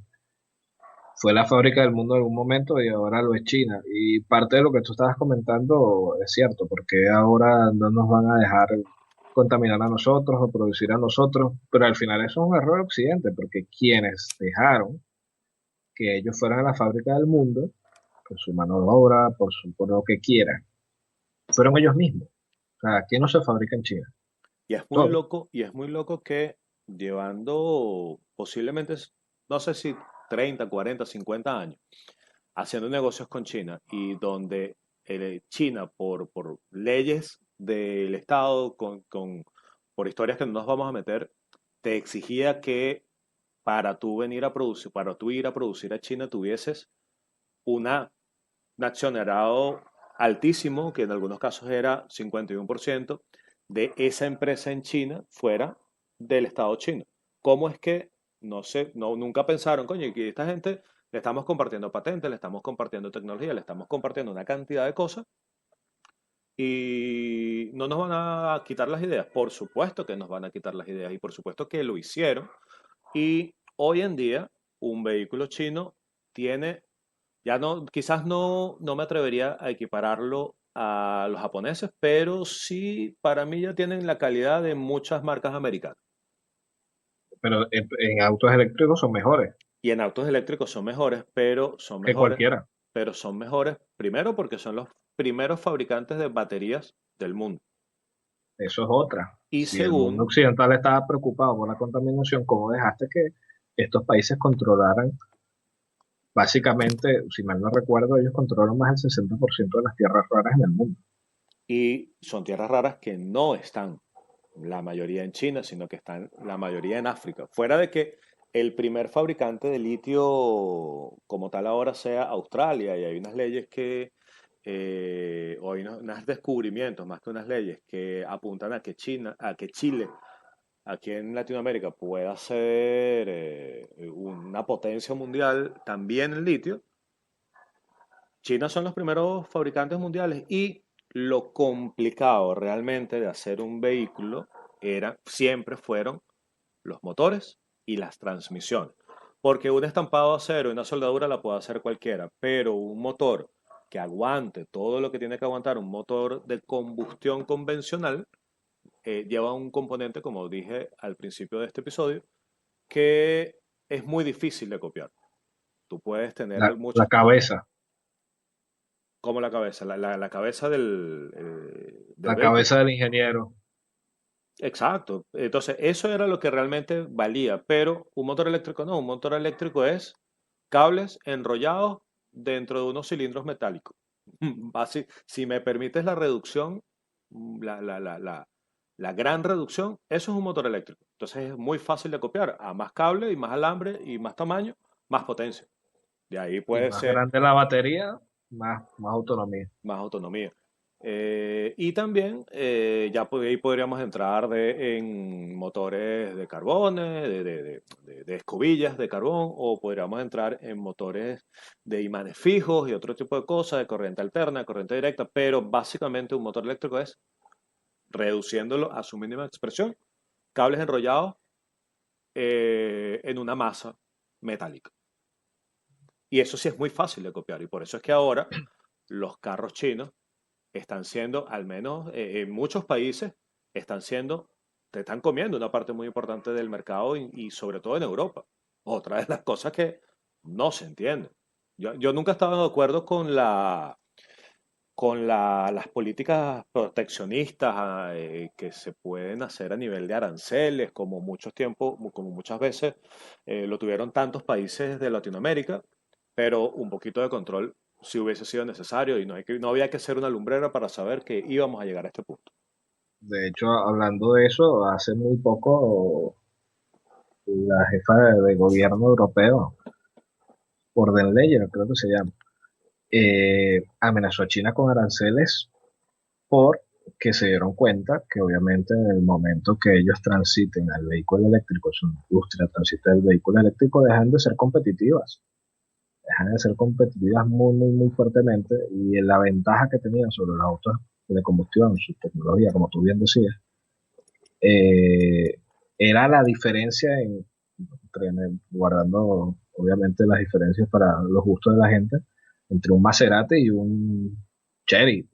B: fue la fábrica del mundo en algún momento y ahora lo es China. Y parte de lo que tú estabas comentando es cierto, porque ahora no nos van a dejar contaminar a nosotros o producir a nosotros, pero al final eso es un error de Occidente, porque quienes dejaron que ellos fueran a la fábrica del mundo, por su mano de obra, por lo que quieran, fueron ellos mismos. O sea, aquí no se fabrica en China, todo.
A: Y es muy loco que llevando posiblemente, no sé si 30, 40, 50 años, haciendo negocios con China, y donde China, por leyes del Estado, por historias que no nos vamos a meter, te exigía que para tú venir a producir, para tú ir a producir a China, tuvieses una, un accionariado altísimo, que en algunos casos era 51% de esa empresa en China fuera del Estado chino. ¿Cómo es que, no sé, nunca pensaron, coño, que esta gente le estamos compartiendo patentes, le estamos compartiendo tecnología, le estamos compartiendo una cantidad de cosas y no nos van a quitar las ideas? Por supuesto que nos van a quitar las ideas, y por supuesto que lo hicieron. Y hoy en día un vehículo chino tiene, ya no, quizás no me atrevería a equipararlo a los japoneses, pero sí para mí ya tienen la calidad de muchas marcas americanas.
B: Pero en autos eléctricos son mejores
A: Y en autos eléctricos son mejores,
B: que cualquiera.
A: pero son mejores primero porque son los primeros fabricantes de baterías del mundo.
B: Eso es otra.
A: Y
B: Si el mundo
A: segundo,
B: occidental estaba preocupado por la contaminación, ¿cómo dejaste que estos países controlaran? Básicamente, si mal no recuerdo, ellos controlan más del 60% de las tierras raras en el mundo.
A: y son tierras raras que no están la mayoría en China, sino que están la mayoría en África. Fuera de que el primer fabricante de litio como tal ahora sea Australia, y hay unas leyes o hay unos descubrimientos más que unas leyes que apuntan a que a que Chile, aquí en Latinoamérica, pueda ser una potencia mundial también en litio. China son los primeros fabricantes mundiales, y lo complicado realmente de hacer un vehículo siempre fueron los motores y las transmisiones. Porque un estampado de acero y una soldadura la puede hacer cualquiera, pero un motor que aguante todo lo que tiene que aguantar un motor de combustión convencional lleva un componente, como dije al principio de este episodio, que es muy difícil de copiar. Tú puedes tener
B: La
A: muchas,
B: cabeza,
A: como la cabeza, la cabeza del
B: la
A: vehículo.
B: cabeza del ingeniero.
A: Exacto. Entonces, eso era lo que realmente valía, pero un motor eléctrico no. Un motor eléctrico es cables enrollados dentro de unos cilindros metálicos. Si me permites la reducción, la, la, la, la, la gran reducción, eso es un motor eléctrico. Entonces es muy fácil de copiar. A más cable y más alambre y más tamaño, más potencia. De ahí
B: Y
A: puede
B: más
A: ser
B: grande la batería, más autonomía.
A: más autonomía. Y también ahí podríamos entrar en motores de carbones, de escobillas de carbón, o podríamos entrar en motores de imanes fijos y otro tipo de cosas, de corriente alterna, corriente directa, pero básicamente un motor eléctrico es, reduciéndolo a su mínima expresión, cables enrollados en una masa metálica. Y eso sí es muy fácil de copiar, y por eso es que ahora los carros chinos están siendo, al menos en muchos países, están siendo, te están comiendo una parte muy importante del mercado y sobre todo en Europa. Otra de las cosas que no se entiende. Yo nunca estaba de acuerdo con las políticas proteccionistas que se pueden hacer a nivel de aranceles, como muchos tiempos, como muchas veces lo tuvieron tantos países de Latinoamérica, pero un poquito de control si hubiese sido necesario y no había que ser una lumbrera para saber que íbamos a llegar a este punto.
B: De hecho, hablando de eso, hace muy poco la jefa de gobierno europeo, por den Leyen, creo que se llama, amenazó a China con aranceles porque se dieron cuenta que obviamente en el momento que ellos transiten al vehículo eléctrico, su industria transita el vehículo eléctrico, dejan de ser competitivas muy, muy, muy fuertemente y la ventaja que tenían sobre los autos de combustión, su tecnología, como tú bien decías, eh, era la diferencia guardando obviamente las diferencias para los gustos de la gente, entre un Maserati y un Cherry.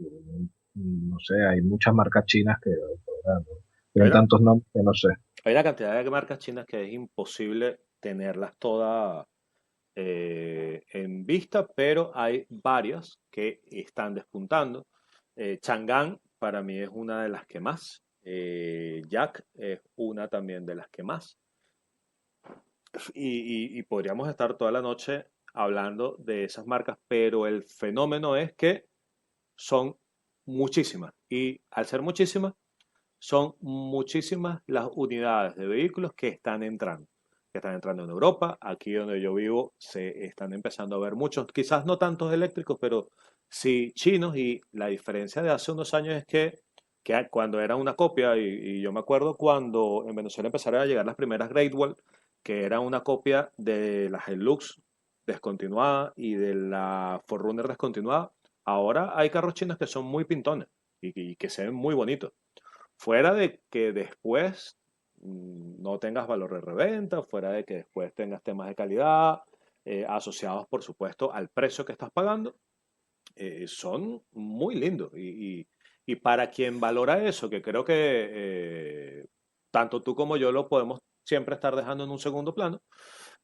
B: No sé, hay muchas marcas chinas que ¿verdad?
A: Hay
B: Tienen
A: una,
B: tantos nombres que no sé.
A: hay una cantidad de marcas chinas que es imposible tenerlas todas en vista, pero hay varias que están despuntando. Chang'an para mí es una de las que más. Jack es una también de las que más. Y podríamos estar toda la noche hablando de esas marcas, pero el fenómeno es que son muchísimas. Y al ser muchísimas, son muchísimas las unidades de vehículos que están entrando en Europa. Aquí donde yo vivo se están empezando a ver muchos, quizás no tantos eléctricos, pero sí chinos. Y la diferencia de hace unos años es que cuando era una copia, y yo me acuerdo cuando en Venezuela empezaron a llegar las primeras Great Wall, que era una copia de la Hilux descontinuada y de la 4Runner descontinuada. Ahora hay carros chinos que son muy pintones y que se ven muy bonitos. Fuera de que después no tengas valor de reventa, fuera de que después tengas temas de calidad, asociados por supuesto al precio que estás pagando, son muy lindos. Y para quien valora eso, que creo que tanto tú como yo lo podemos siempre estar dejando en un segundo plano,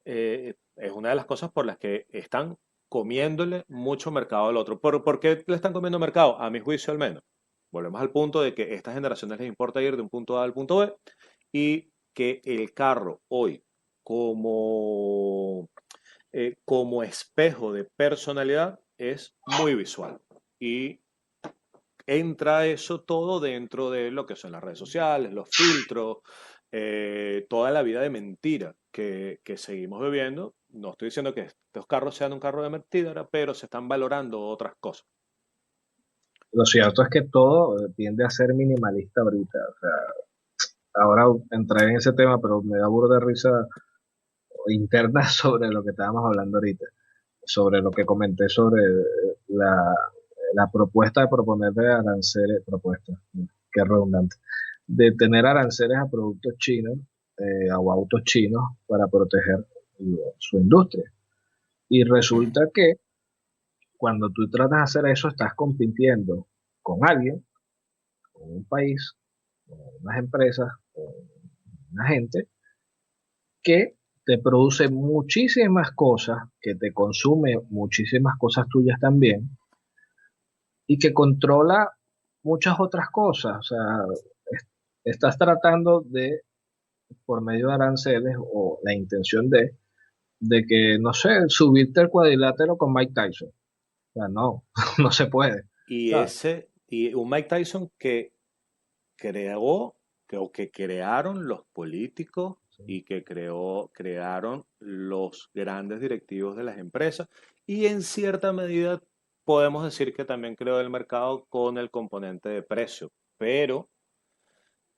A: es una de las cosas por las que están comiéndole mucho mercado al otro. ¿Por qué le están comiendo mercado? A mi juicio al menos. Volvemos al punto de que a estas generaciones les importa ir de un punto A al punto B y que el carro hoy como, como espejo de personalidad es muy visual. Y entra eso todo dentro de lo que son las redes sociales, los filtros, toda la vida de mentira que seguimos viviendo. No estoy diciendo que estos carros sean un carro de mentira, pero se están valorando otras cosas.
B: Lo cierto es que todo tiende a ser minimalista ahorita. O sea, ahora entraré en ese tema, pero me da burro de risa interna sobre lo que estábamos hablando ahorita, sobre lo que comenté sobre la, la propuesta de proponerle aranceles, propuesta, qué redundante, de tener aranceles a productos chinos o autos chinos para proteger su industria. Y resulta que cuando tú tratas de hacer eso, estás compitiendo con alguien, con un país, con unas empresas, con una gente que te produce muchísimas cosas, que te consume muchísimas cosas tuyas también, y que controla muchas otras cosas. O sea, es- estás tratando de, por medio de aranceles, o la intención de que, no sé, subirte el cuadrilátero con Mike Tyson. O sea, no, no se puede. ¿Sabes?
A: Y un Mike Tyson que creó, o que crearon los políticos
B: Sí.
A: y que crearon los grandes directivos de las empresas. Y en cierta medida podemos decir que también creó el mercado con el componente de precio. Pero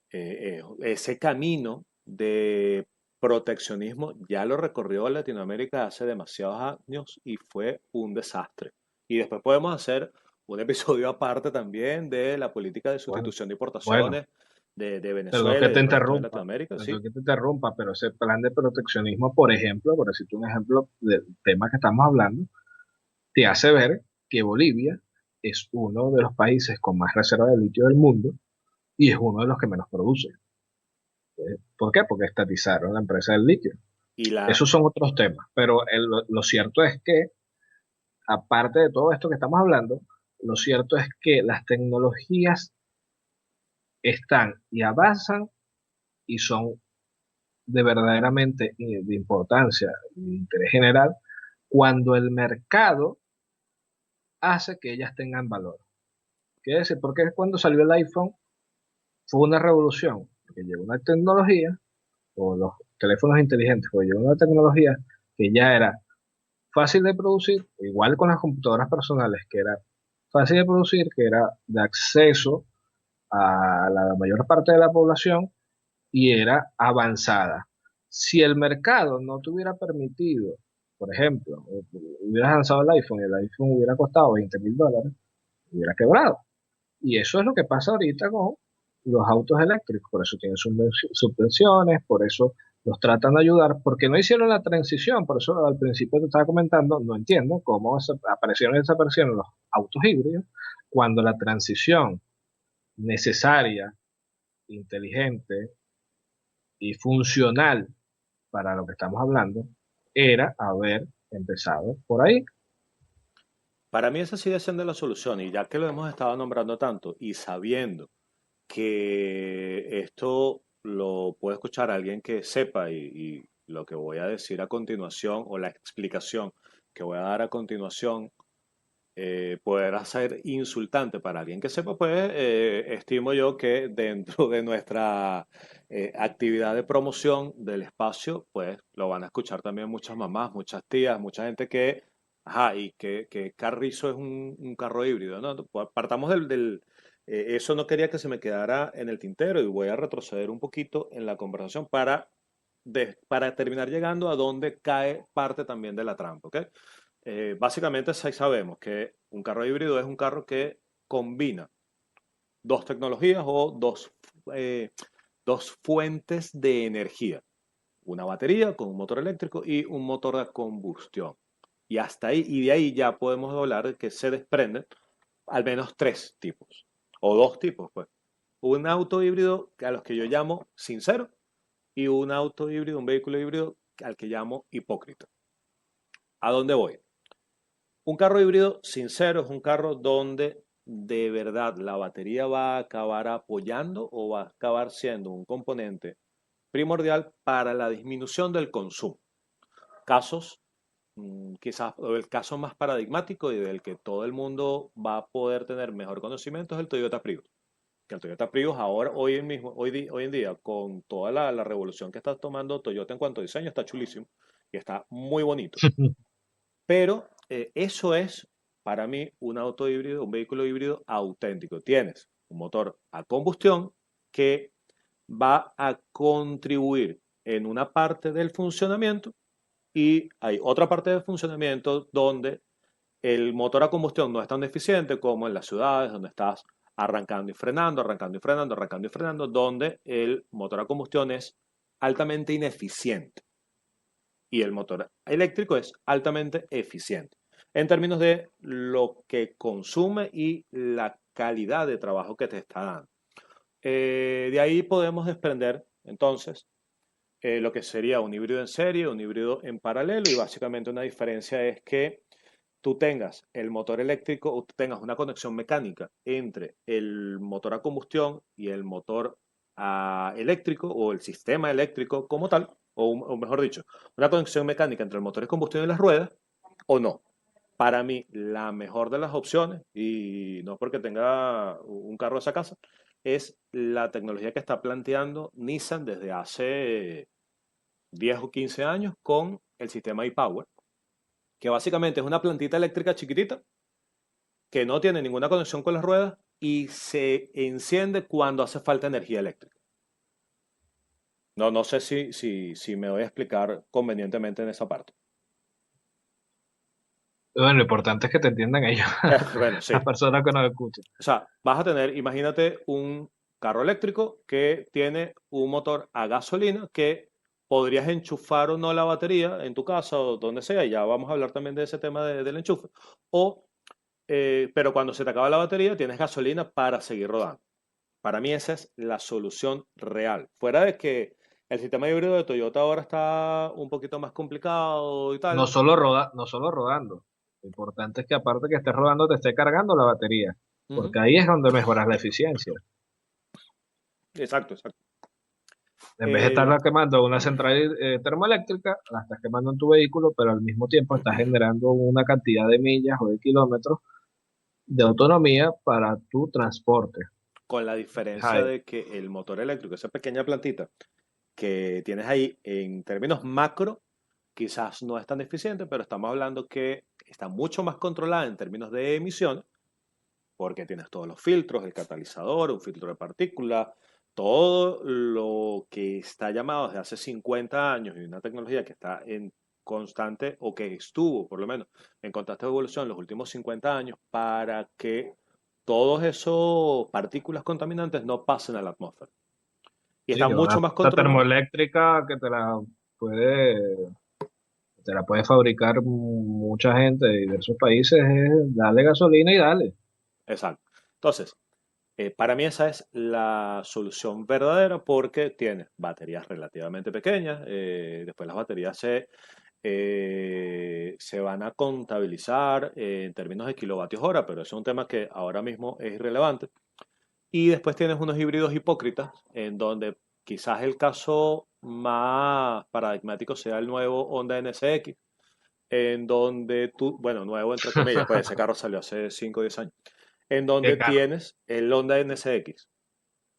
A: ese camino de proteccionismo ya lo recorrió Latinoamérica hace demasiados años y fue un desastre. Y después podemos hacer un episodio aparte también de la política de
B: Bueno,
A: sustitución de
B: bueno,
A: importaciones de
B: perdón
A: Venezuela
B: que
A: y
B: te
A: del resto de
B: interrumpa,
A: Latinoamérica, sí.
B: perdón que te interrumpa, pero ese plan de proteccionismo, por ejemplo, por decirte un ejemplo del tema que estamos hablando, te hace ver que Bolivia es uno de los países con más reserva de litio del mundo y es uno de los que menos produce. ¿Por qué? Porque estatizaron la empresa del litio.
A: Y la,
B: Esos son otros temas, pero lo cierto es que, aparte de todo esto que estamos hablando, lo cierto es que las tecnologías están y avanzan y son de verdaderamente de importancia, de interés general, cuando el mercado hace que ellas tengan valor. Quiere decir, porque cuando salió el iPhone fue una revolución, porque llegó una tecnología, o los teléfonos inteligentes, porque llegó una tecnología que ya era fácil de producir, igual con las computadoras personales, que era fácil de producir, que era de acceso a la mayor parte de la población y era avanzada. Si el mercado no te hubiera permitido, por ejemplo, hubieras lanzado el iPhone y el iPhone hubiera costado $20,000, hubiera quebrado. Y eso es lo que pasa ahorita con los autos eléctricos. Por eso tienen subvenciones, por eso los tratan de ayudar, porque no hicieron la transición. Por eso al principio te estaba comentando, no entiendo cómo aparecieron y desaparecieron los autos híbridos cuando la transición necesaria, inteligente y funcional para lo que estamos hablando era haber empezado por ahí.
A: para mí esa sigue siendo la solución y ya que lo hemos estado nombrando tanto y sabiendo que esto lo puede escuchar alguien que sepa y lo que voy a decir a continuación o la explicación que voy a dar a continuación poder ser insultante para alguien que sepa, pues estimo yo que dentro de nuestra actividad de promoción del espacio, pues lo van a escuchar también muchas mamás, muchas tías, mucha gente que, ajá, y que Carrizo es un carro híbrido, ¿no? Pues partamos eso no quería que se me quedara en el tintero y voy a retroceder un poquito en la conversación para terminar llegando a donde cae parte también de la trampa, ¿ok? Básicamente sí sabemos que un carro híbrido es un carro que combina dos tecnologías o dos fuentes de energía. Una batería con un motor eléctrico y un motor de combustión. Y hasta ahí, y de ahí ya podemos hablar de que se desprenden al menos tres tipos, o dos tipos, pues. Un auto híbrido a los que yo llamo sincero y un auto híbrido, un vehículo híbrido al que llamo hipócrita. ¿A dónde voy? Un carro híbrido sincero es un carro donde de verdad la batería va a acabar apoyando o va a acabar siendo un componente primordial para la disminución del consumo. Casos, quizás el caso más paradigmático y del que todo el mundo va a poder tener mejor conocimiento es el Toyota Prius. Que el Toyota Prius ahora, hoy en día, con toda la revolución que está tomando Toyota en cuanto a diseño, está chulísimo y está muy bonito. Pero eso es para mí un auto híbrido, un vehículo híbrido auténtico. Tienes un motor a combustión que va a contribuir en una parte del funcionamiento y hay otra parte del funcionamiento donde el motor a combustión no es tan eficiente como en las ciudades donde estás arrancando y frenando, arrancando y frenando, arrancando y frenando, donde el motor a combustión es altamente ineficiente y el motor eléctrico es altamente eficiente en términos de lo que consume y la calidad de trabajo que te está dando. De ahí podemos desprender entonces lo que sería un híbrido en serie, un híbrido en paralelo y básicamente una diferencia es que tú tengas el motor eléctrico o tú tengas una conexión mecánica entre el motor a combustión y el motor eléctrico o el sistema eléctrico como tal, o mejor dicho, una conexión mecánica entre el motor de combustión y las ruedas o no. Para mí, la mejor de las opciones, y no porque tenga un carro de esa casa, es la tecnología que está planteando Nissan desde hace 10 o 15 años con el sistema iPower, que básicamente es una plantita eléctrica chiquitita que no tiene ninguna conexión con las ruedas y se enciende cuando hace falta energía eléctrica. No sé si me voy a explicar convenientemente en esa parte.
B: Bueno, lo importante es que te entiendan ellos,
A: Bueno, sí.
B: las personas que nos escuchan.
A: O sea, vas a tener, imagínate un carro eléctrico que tiene un motor a gasolina que podrías enchufar o no la batería en tu casa o donde sea, y ya vamos a hablar también de ese tema del enchufe, o pero cuando se te acaba la batería, tienes gasolina para seguir rodando. Para mí esa es la solución real. Fuera de que el sistema híbrido de Toyota ahora está un poquito más complicado y tal.
B: No solo rodando. Lo importante es que aparte que estés rodando, te esté cargando la batería.
A: Ujú.
B: Porque ahí es donde mejoras la eficiencia.
A: Exacto, exacto.
B: En vez de
A: Eh,
B: estarla quemando una central termoeléctrica, la estás quemando en tu vehículo, pero al mismo tiempo estás generando una cantidad de millas o de kilómetros de autonomía para tu transporte.
A: con la diferencia
B: Ay,
A: de que el motor eléctrico, esa pequeña plantita que tienes ahí en términos macro, quizás no es tan eficiente, pero estamos hablando que está mucho más controlada en términos de emisiones, porque tienes todos los filtros, el catalizador, un filtro de partículas, todo lo que está llamado desde hace 50 años y una tecnología que está en constante, o que estuvo por lo menos en constante evolución en los últimos 50 años, para que todos esos partículas contaminantes no pasen a la atmósfera. Y
B: sí,
A: están
B: que una
A: mucho más
B: planta
A: controlados.
B: termoeléctrica que puede, te la puede fabricar mucha gente de diversos países, es darle gasolina y dale.
A: Exacto. Entonces, para mí esa es la solución verdadera porque tiene baterías relativamente pequeñas. Después las baterías se van a contabilizar en términos de kilovatios hora, pero eso es un tema que ahora mismo es irrelevante. Y después tienes unos híbridos hipócritas, en donde quizás el caso más paradigmático sea el nuevo Honda NSX, en donde tú, bueno, nuevo entre comillas, pues ese carro salió hace 5 o 10 años, en
B: Qué
A: donde
B: carro.
A: tienes el Honda NSX.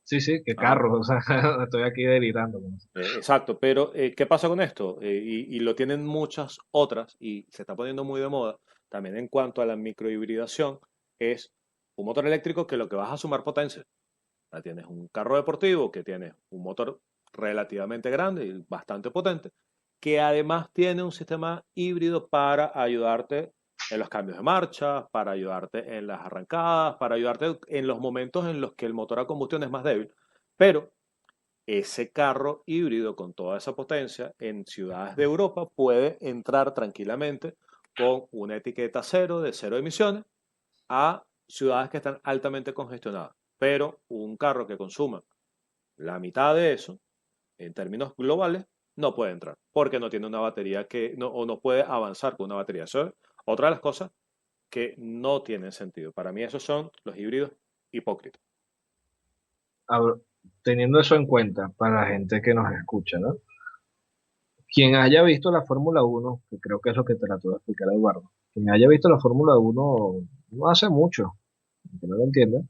B: Sí, sí, qué
A: Ajá.
B: carro. O sea, estoy aquí delirando con eso.
A: Exacto, pero ¿qué pasa con esto? Y lo tienen muchas otras y se está poniendo muy de moda también en cuanto a la microhibridación, es un motor eléctrico que lo que vas a sumar potencia. Ya tienes un carro deportivo que tiene un motor relativamente grande y bastante potente, que además tiene un sistema híbrido para ayudarte en los cambios de marcha, para ayudarte en las arrancadas, para ayudarte en los momentos en los que el motor a combustión es más débil. Pero ese carro híbrido con toda esa potencia en ciudades de Europa puede entrar tranquilamente con una etiqueta cero de cero emisiones a ciudades que están altamente congestionadas. Pero un carro que consuma la mitad de eso, en términos globales, no puede entrar, porque no tiene una batería que, no, o no puede avanzar con una batería. Eso es otra de las cosas que no tienen sentido. Para mí esos son los híbridos hipócritas.
B: A ver, teniendo eso en cuenta para la gente que nos escucha, ¿no? Quien haya visto la Fórmula Uno, que creo que es lo que trató de explicar Eduardo, quien haya visto la Fórmula Uno no hace mucho, que no lo entienda,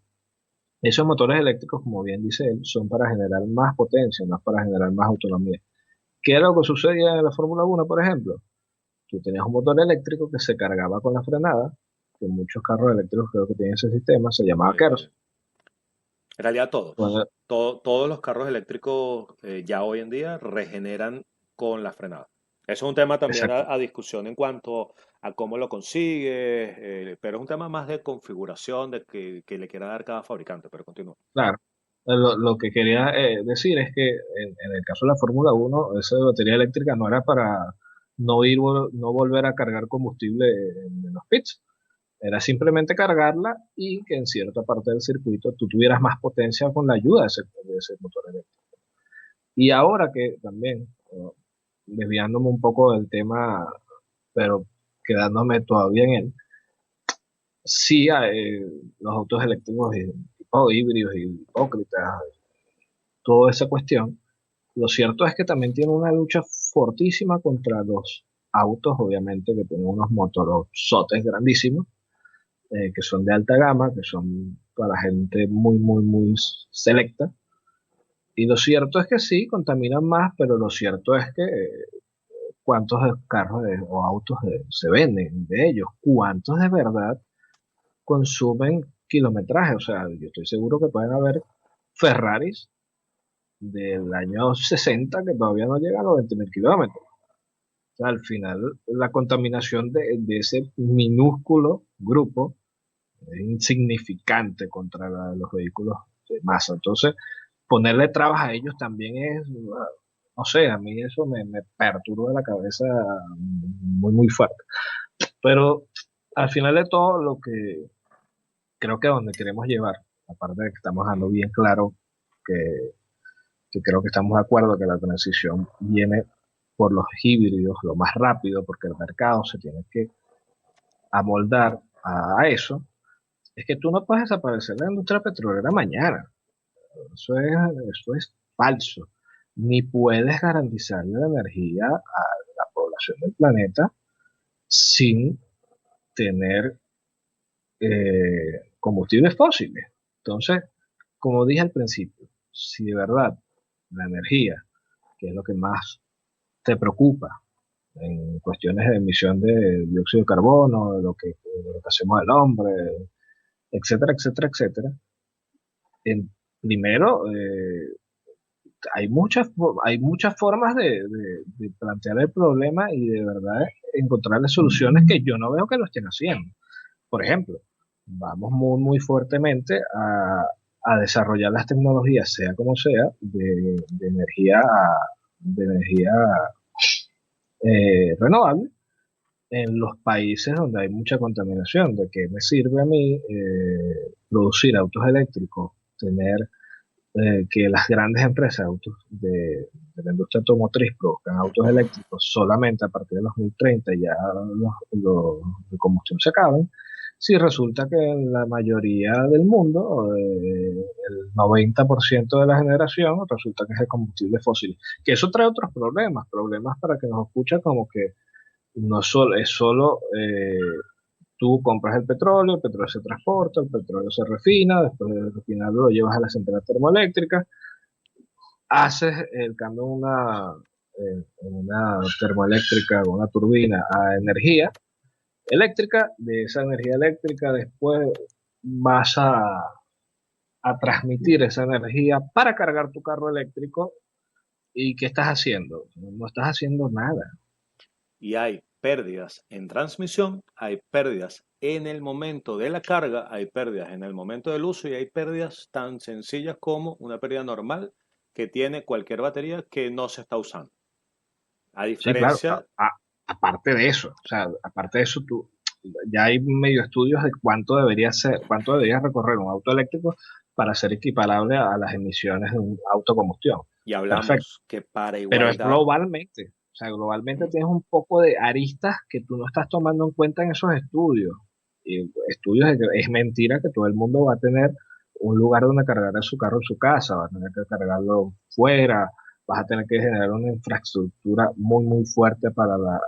B: esos motores eléctricos, como bien dice él, son para generar más potencia, no es para generar más autonomía. ¿Qué era lo que sucedía en la Fórmula Uno, por ejemplo? Tú tenías un motor eléctrico que se cargaba con la frenada, que muchos carros eléctricos creo que tienen ese sistema, se llamaba
A: Eh,
B: KERS.
A: en realidad todos,
B: Bueno,
A: todos los carros eléctricos ya hoy en día regeneran con la frenada. Eso es un tema también
B: exacto,
A: a discusión en cuanto a cómo lo consigues, pero es un tema más de configuración de que le quiera dar cada fabricante, pero continúa.
B: claro. Lo que quería decir es que en el caso de la Fórmula Uno esa batería eléctrica no era para no volver a cargar combustible en los pits. Era simplemente cargarla y que en cierta parte del circuito tú tuvieras más potencia con la ayuda de ese motor eléctrico. Y ahora que también, desviándome un poco del tema, pero quedándome todavía en él, sí, los autos eléctricos tipo híbridos y hipócritas, toda esa cuestión, lo cierto es que también tiene una lucha fortísima contra los autos, obviamente, que tienen unos motorzotes grandísimos, que son de alta gama, que son para gente muy, muy, muy selecta. Y lo cierto es que sí, contaminan más, pero lo cierto es que cuántos carros o autos se venden de ellos, cuántos de verdad consumen kilometraje. O sea, yo estoy seguro que pueden haber Ferraris del año 60 que todavía no llegan a los 20.000 kilómetros. O sea, al final la contaminación de ese minúsculo grupo es insignificante contra la de los vehículos de masa. Entonces, ponerle trabas a ellos también es, no sé, a mí eso me perturba la cabeza muy, muy fuerte. Pero al final de todo, lo que creo que donde queremos llevar, aparte de que estamos dando bien claro que, que creo que estamos de acuerdo que la transición viene por los híbridos, lo más rápido, porque el mercado se tiene que amoldar a eso, es que tú no puedes desaparecer de la industria petrolera mañana. Eso es falso. Ni puedes garantizarle la energía a la población del planeta sin tener combustibles fósiles. Entonces, como dije al principio, si de verdad la energía, que es lo que más te preocupa en cuestiones de emisión de dióxido de carbono, de lo que hacemos el hombre, etcétera, etcétera, etcétera, en, primero, hay muchas formas de plantear el problema y de verdad encontrarle soluciones que yo no veo que lo estén haciendo. Por ejemplo, vamos muy, muy fuertemente a desarrollar las tecnologías, sea como sea, de energía renovable en los países donde hay mucha contaminación. ¿De qué me sirve a mí producir autos eléctricos, tener que las grandes empresas de la industria automotriz produzcan autos eléctricos solamente a partir de los 2030 y ya los de combustión se acaben, si resulta que en la mayoría del mundo, el 90% de la generación resulta que es de combustible fósil? Que eso trae otros problemas, problemas para que nos escucha como que no solo, es solo tú compras el petróleo se transporta, el petróleo se refina, después de refinarlo lo llevas a la central termoeléctrica, haces el cambio en una termoeléctrica o una turbina a energía eléctrica, de esa energía eléctrica después vas a transmitir esa energía para cargar tu carro eléctrico. ¿Y qué estás haciendo? No estás haciendo nada.
A: Y hay pérdidas en transmisión, hay pérdidas en el momento de la carga, hay pérdidas en el momento del uso y hay pérdidas tan sencillas como una pérdida normal que tiene cualquier batería que no se está usando. A
B: Sí, claro.
A: diferencia,
B: Aparte de eso, o sea, aparte de eso, ya hay medio estudios de cuánto debería ser, cuánto debería recorrer un auto eléctrico para ser equiparable a las emisiones de un auto combustión.
A: y
B: Perfecto.
A: hablamos que para
B: Pero es
A: igualdad,
B: globalmente. O sea, globalmente tienes un poco de aristas que tú no estás tomando en cuenta en esos estudios. Y estudios de que es mentira que todo el mundo va a tener un lugar donde cargar su carro en su casa, va a tener que cargarlo fuera, vas a tener que generar una infraestructura muy, muy fuerte para la,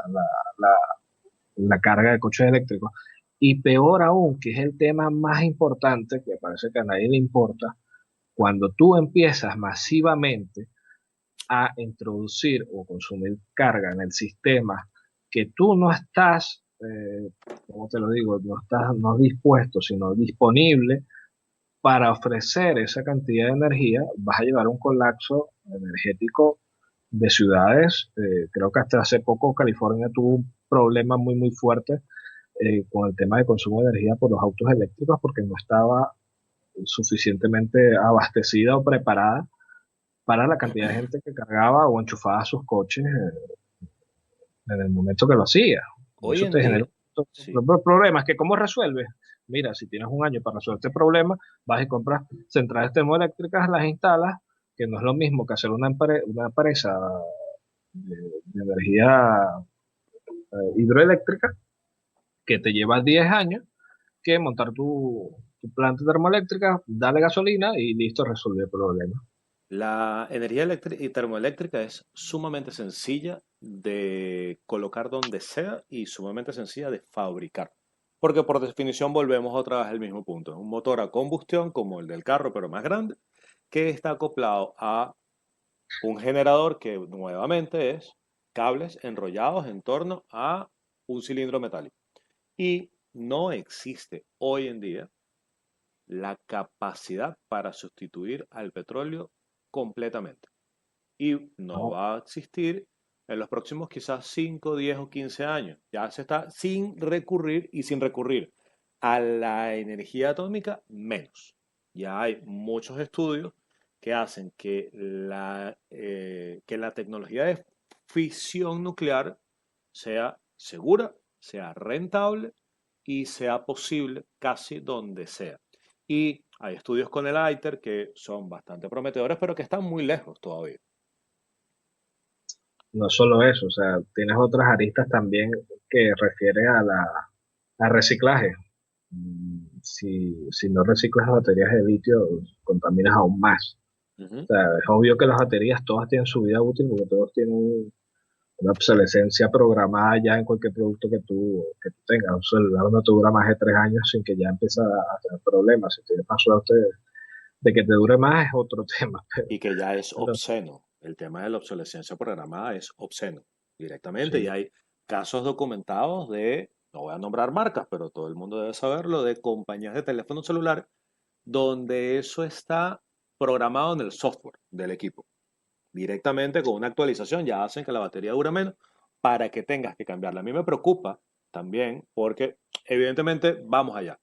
B: la carga de coches eléctricos. Y peor aún, que es el tema más importante, que parece que a nadie le importa, cuando tú empiezas masivamente a introducir o consumir carga en el sistema que tú no estás, ¿cómo te lo digo? No estás no dispuesto, sino disponible para ofrecer esa cantidad de energía, vas a llevar un colapso energético de ciudades. Creo que hasta hace poco California tuvo un problema muy, muy fuerte con el tema de consumo de energía por los autos eléctricos porque no estaba suficientemente abastecida o preparada para la cantidad de gente que cargaba o enchufaba sus coches en el momento que lo hacía. Y
A: hoy
B: eso
A: en
B: te genera
A: día, sí,
B: problemas que cómo resuelves. Mira, si tienes un año para resolver este problema, vas y compras centrales termoeléctricas, las instalas, que no es lo mismo que hacer una empresa de energía hidroeléctrica que te lleva 10 años que montar tu planta termoeléctrica, darle gasolina y listo, resolver el problema.
A: la energía eléctrica y termoeléctrica es sumamente sencilla de colocar donde sea y sumamente sencilla de fabricar. Porque por definición volvemos otra vez al mismo punto. Es un motor a combustión como el del carro, pero más grande, que está acoplado a un generador que nuevamente es cables enrollados en torno a un cilindro metálico. Y no existe hoy en día la capacidad para sustituir al petróleo completamente. Y no
B: No,
A: va a existir en los próximos quizás 5, 10 o 15 años. Ya se está sin recurrir y sin recurrir a la energía atómica menos. Ya hay muchos estudios que hacen que la tecnología de fisión nuclear sea segura, sea rentable y sea posible casi donde sea. Y hay estudios con el ITER que son bastante prometedores, pero que están muy lejos todavía.
B: No solo eso, o sea, tienes otras aristas también que refieren al reciclaje. Si no reciclas las baterías de litio, contaminas aún más.
A: Ujú.
B: O sea, es obvio que las baterías todas tienen su vida útil porque todos tienen una obsolescencia programada ya en cualquier producto que tú tengas. Un celular no te dura más de 3 años sin que ya empiece a tener problemas. Si tienes más suerte de que te dure más es otro tema.
A: Y que ya es
B: Entonces,
A: obsceno. El tema de la obsolescencia programada es obsceno directamente y
B: sí,
A: hay casos documentados de, no voy a nombrar marcas, pero todo el mundo debe saberlo, de compañías de teléfono celular donde eso está programado en el software del equipo. Directamente con una actualización ya hacen que la batería dure menos para que tengas que cambiarla. A mí me preocupa también porque evidentemente vamos allá.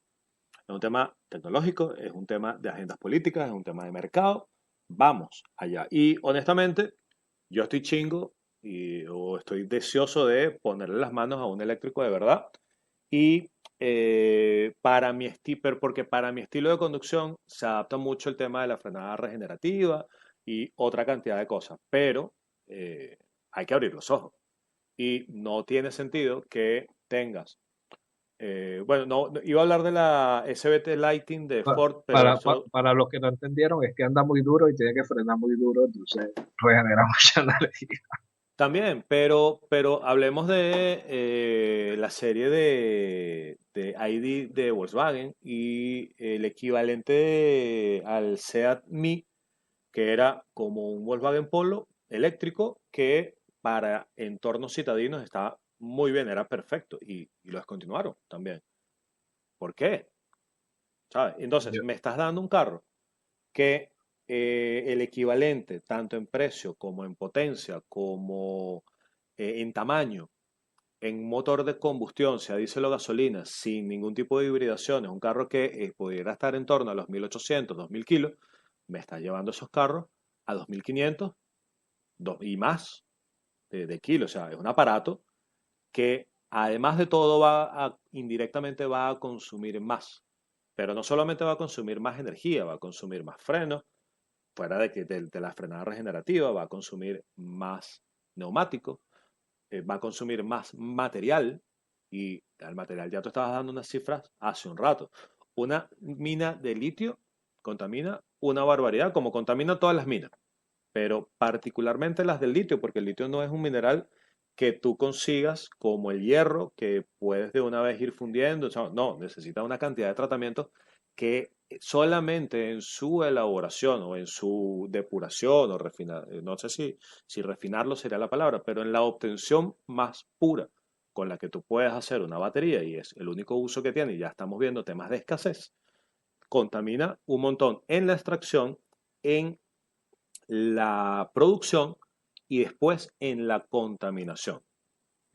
A: Es un tema tecnológico, es un tema de agendas políticas, es un tema de mercado. Vamos allá. Y honestamente, yo estoy chingo o estoy deseoso de ponerle las manos a un eléctrico de verdad. Y porque para mi estilo de conducción se adapta mucho el tema de la frenada regenerativa y otra cantidad de cosas. Pero hay que abrir los ojos. Y no tiene sentido que tengas bueno, iba a hablar de la SBT Lighting de Ford, pero eso
B: para los que no entendieron, es que anda muy duro y tiene que frenar muy duro, entonces regenera mucha energía.
A: también, pero hablemos de la serie de ID de Volkswagen y el equivalente al Seat Mii, que era como un Volkswagen Polo eléctrico que para entornos citadinos estaba muy bien, era perfecto y lo descontinuaron también. ¿Por qué? ¿Sabes? Entonces,
B: Yo-
A: me estás dando un carro que el equivalente, tanto en precio como en potencia, como en tamaño, en motor de combustión, sea diésel o gasolina, sin ningún tipo de hibridación, es un carro que pudiera estar en torno a los 1800, 2000 kilos, me está llevando esos carros a 2500 y más de kilos. O sea, es un aparato que además de todo indirectamente va a consumir más. Pero no solamente va a consumir más energía, va a consumir más frenos, fuera de la frenada regenerativa, va a consumir más neumático, va a consumir más material y al material ya tú estabas dando unas cifras hace un rato. Una mina de litio contamina una barbaridad, como contamina todas las minas, pero particularmente las del litio, porque el litio no es un mineral que tú consigas como el hierro, que puedes de una vez ir fundiendo. O sea, no, necesita una cantidad de tratamiento que solamente en su elaboración o en su depuración o refinar, no sé si refinarlo sería la palabra, pero en la obtención más pura con la que tú puedes hacer una batería y es el único uso que tiene, y ya estamos viendo temas de escasez, contamina un montón en la extracción, en la producción y después en la contaminación.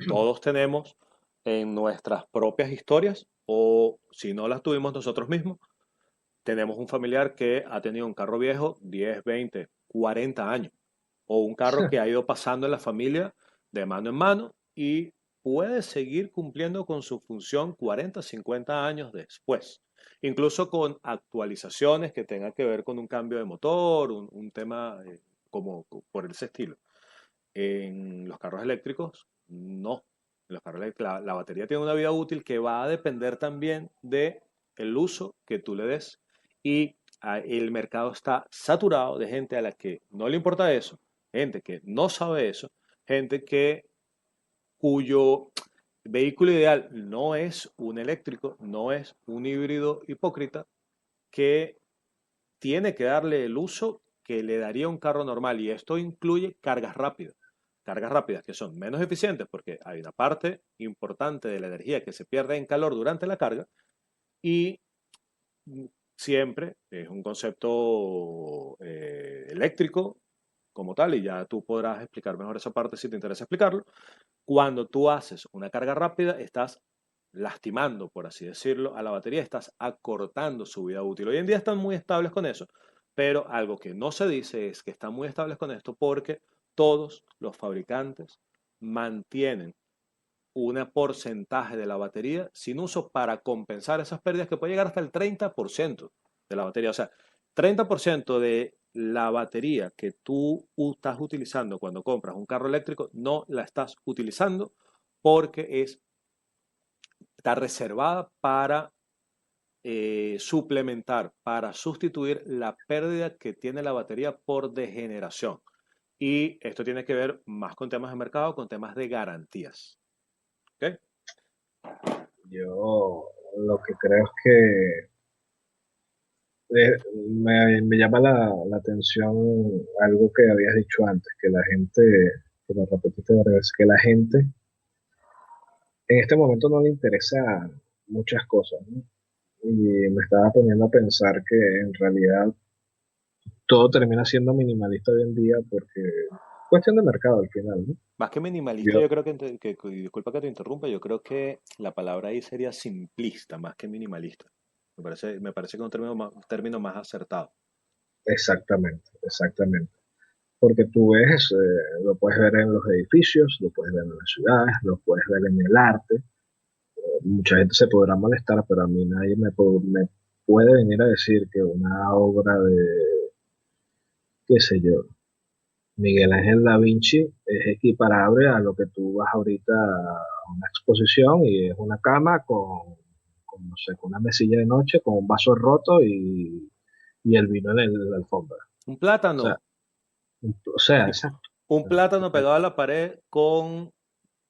A: Todos tenemos en nuestras propias historias, o si no las tuvimos nosotros mismos, tenemos un familiar que ha tenido un carro viejo 10, 20, 40 años, o un carro que ha ido pasando en la familia de mano en mano y puede seguir cumpliendo con su función 40, 50 años después, incluso con actualizaciones que tengan que ver con un cambio de motor, un tema como por ese estilo. En los carros eléctricos, no. En los carros eléctricos, la batería tiene una vida útil que va a depender también de el uso que tú le des. Y el mercado está saturado de gente a la que no le importa eso, gente que no sabe eso, gente cuyo vehículo ideal no es un eléctrico, no es un híbrido hipócrita, que tiene que darle el uso que le daría un carro normal. Y esto incluye cargas rápidas que son menos eficientes porque hay una parte importante de la energía que se pierde en calor durante la carga y siempre es un concepto eléctrico como tal, y ya tú podrás explicar mejor esa parte si te interesa explicarlo. Cuando tú haces una carga rápida, estás lastimando, por así decirlo, a la batería, estás acortando su vida útil. Hoy en día están muy estables con eso, pero algo que no se dice es que están muy estables con esto porque todos los fabricantes mantienen un porcentaje de la batería sin uso para compensar esas pérdidas que puede llegar hasta el 30% de la batería. O sea, 30% de la batería que tú estás utilizando cuando compras un carro eléctrico no la estás utilizando porque está reservada para suplementar, para sustituir la pérdida que tiene la batería por degeneración. Y esto tiene que ver más con temas de mercado, con temas de garantías. ¿Ok?
B: Yo lo que creo es que me llama la atención algo que habías dicho antes, que la gente, que lo repetiste varias veces, que la gente en este momento no le interesa muchas cosas, ¿no? Y me estaba poniendo a pensar que en realidad todo termina siendo minimalista hoy en día porque cuestión de mercado al final, ¿no?
A: Más que minimalista,
B: Yo,
A: yo creo disculpa que te interrumpa, yo creo que la palabra ahí sería simplista, más que minimalista. Me parece que es un término más acertado.
B: exactamente, exactamente. Porque tú ves, lo puedes ver en los edificios, lo puedes ver en las ciudades, lo puedes ver en el arte. Mucha gente se podrá molestar, pero a mí nadie me puede venir a decir que una obra de, qué sé yo, Miguel Ángel Da Vinci es equiparable a lo que tú vas ahorita a una exposición y es una cama no sé, con una mesilla de noche, con un vaso roto y el vino en la alfombra.
A: Un
B: O sea,
A: plátano,
B: exacto.
A: un plátano pegado a la pared con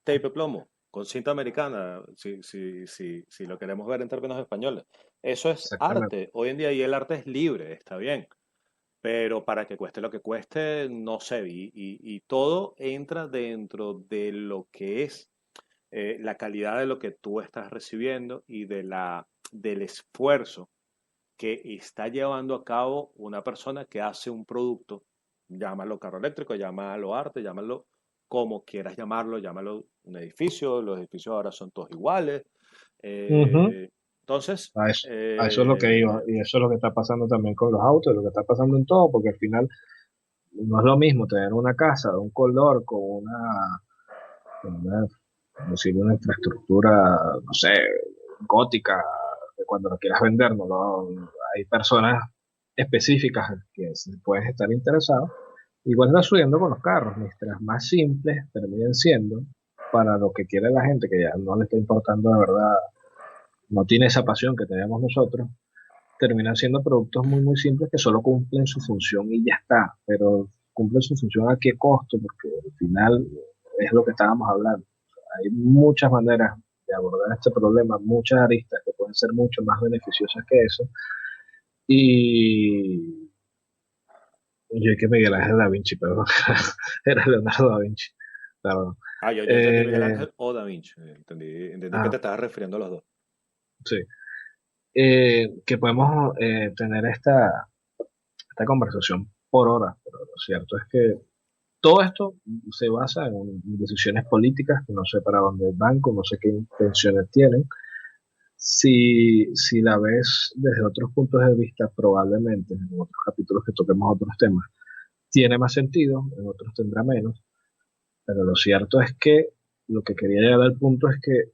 A: tape plomo, con cinta americana, si lo queremos ver en términos españoles. Eso es
B: Exactamente.
A: arte. Hoy en día y el arte es libre, está bien. Pero para que cueste lo que cueste, no sé. Y todo entra dentro de lo que es la calidad de lo que tú estás recibiendo y del esfuerzo que está llevando a cabo una persona que hace un producto, llámalo carro eléctrico, llámalo arte, llámalo como quieras llamarlo, llámalo un edificio, los edificios ahora son todos iguales.
B: Ujú.
A: Eh, entonces,
B: A eso es lo que iba, y eso es lo que está pasando también con los autos, lo que está pasando en todo, porque al final no es lo mismo tener una casa de un color con una, como decir, una infraestructura, no sé, gótica, de cuando lo quieras vender, no, hay personas específicas que pueden estar interesados. Igual está subiendo con los carros, mientras más simples terminen siendo, para lo que quiere la gente, que ya no le está importando de verdad, no tiene esa pasión que tenemos nosotros, terminan siendo productos muy, muy simples que solo cumplen su función y ya está. Pero cumplen su función a qué costo, porque al final es lo que estábamos hablando. Hay muchas maneras de abordar este problema, muchas aristas que pueden ser mucho más beneficiosas que eso. Y yo que Miguel Ángel Da Vinci, perdón, era Leonardo Da Vinci, perdón.
A: yo entendí Miguel
B: Eh,
A: Ángel o Da Vinci. Entendí que
B: ah,
A: te estabas refiriendo a los dos.
B: sí. Que podemos tener esta conversación por hora, pero lo cierto es que todo esto se basa en decisiones políticas que no sé para dónde van, no sé qué intenciones tienen. Si la ves desde otros puntos de vista, probablemente en otros capítulos que toquemos otros temas, tiene más sentido, en otros tendrá menos, pero lo cierto es que lo que quería llegar al punto es que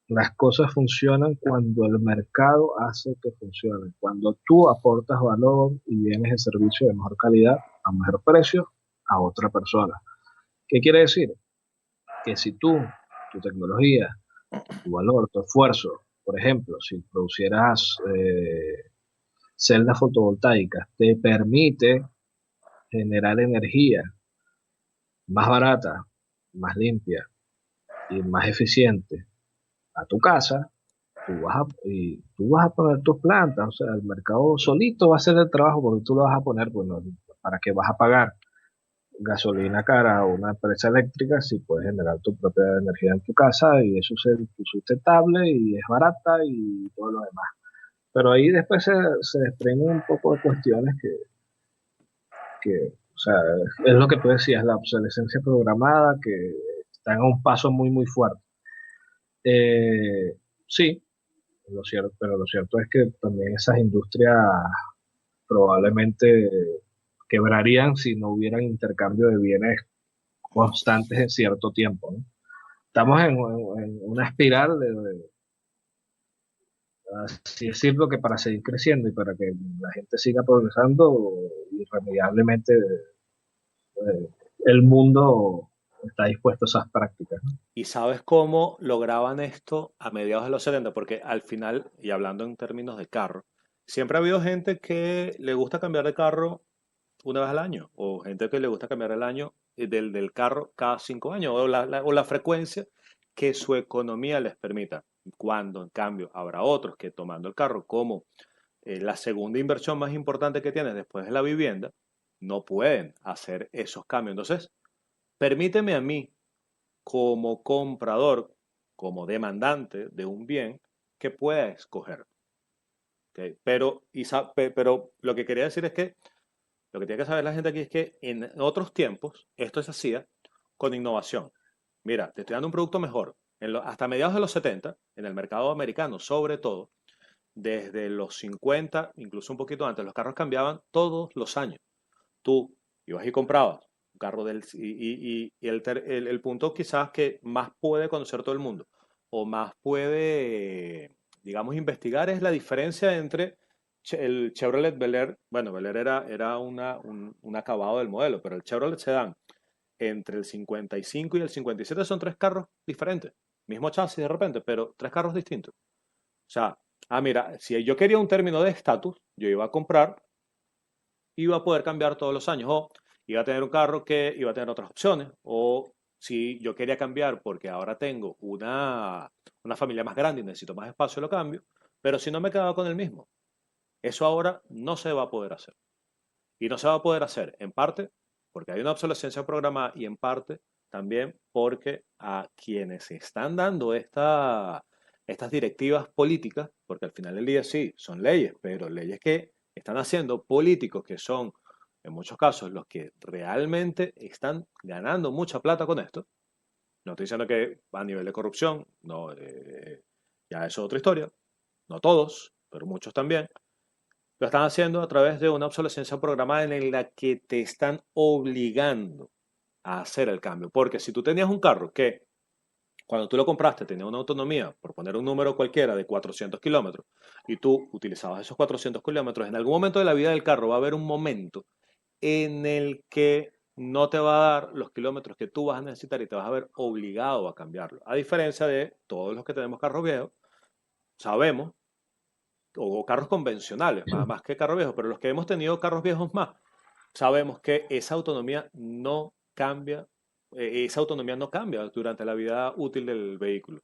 B: las cosas funcionan cuando el mercado hace que funcionen, cuando tú aportas valor y bienes y servicios de mejor calidad a mejor precio a otra persona. ¿Qué quiere decir? Que si tú, tu tecnología, tu valor, tu esfuerzo, por ejemplo, si producieras celdas fotovoltaicas, te permite generar energía más barata, más limpia y más eficiente a tu casa, tú vas a poner tus plantas, o sea, el mercado solito va a hacer el trabajo porque tú lo vas a poner, bueno, ¿para qué vas a pagar gasolina cara a una empresa eléctrica si puedes generar tu propia energía en tu casa y eso es sustentable y es barata y todo lo demás? Pero ahí después se desprenden un poco de cuestiones o sea, es lo que tú decías, la obsolescencia programada, que están a un paso muy, muy fuerte. Sí, pero lo cierto es que también esas industrias probablemente quebrarían si no hubieran intercambio de bienes constantes en cierto tiempo, ¿no? estamos en una espiral así decirlo, que para seguir creciendo y para que la gente siga progresando, irremediablemente el mundo está dispuesto a esas prácticas, ¿no?
A: ¿Y sabes cómo lograban esto a mediados de los 70? Porque al final, y hablando en términos de carro, siempre ha habido gente que le gusta cambiar de carro una vez al año, o gente que le gusta cambiar el año del carro cada 5 años, o la frecuencia que su economía les permita. Cuando en cambio habrá otros que tomando el carro como la segunda inversión más importante que tienes después de la vivienda, no pueden hacer esos cambios. Entonces, permíteme a mí como comprador, como demandante de un bien, que pueda escoger. ¿Ok? Pero lo que quería decir es que lo que tiene que saber la gente aquí es que en otros tiempos esto se hacía con innovación. Mira, te estoy dando un producto mejor. Hasta mediados de los 70, en el mercado americano, sobre todo, desde los 50, incluso un poquito antes, los carros cambiaban todos los años. Tú ibas y comprabas un carro el punto quizás que más puede conocer todo el mundo o más puede, digamos, investigar es la diferencia entre el Chevrolet Bel Air. Bueno, Bel Air era un acabado del modelo, pero el Chevrolet Sedan entre el 55 y el 57 son tres carros diferentes. Mismo chasis de repente, pero tres carros distintos. O sea, mira, si yo quería un término de estatus, yo iba a comprar, iba a poder cambiar todos los años, o iba a tener un carro que iba a tener otras opciones, o si yo quería cambiar porque ahora tengo una familia más grande y necesito más espacio, lo cambio, pero si no me quedaba con el mismo, eso ahora no se va a poder hacer. Y no se va a poder hacer, en parte, porque hay una obsolescencia programada y en parte también porque a quienes están dando estas directivas políticas, porque al final del día sí, son leyes, pero leyes que están haciendo políticos que son, en muchos casos, los que realmente están ganando mucha plata con esto. No estoy diciendo que a nivel de corrupción, no, ya eso es otra historia. No todos, pero muchos también. Lo están haciendo a través de una obsolescencia programada en la que te están obligando a hacer el cambio. Porque si tú tenías un carro que cuando tú lo compraste tenía una autonomía, por poner un número cualquiera, de 400 kilómetros, y tú utilizabas esos 400 kilómetros, en algún momento de la vida del carro va a haber un momento en el que no te va a dar los kilómetros que tú vas a necesitar y te vas a ver obligado a cambiarlo. A diferencia de todos los que tenemos carros viejos, sabemos o carros convencionales, más que carros viejos, pero los que hemos tenido carros viejos más, sabemos que esa autonomía no cambia durante la vida útil del vehículo.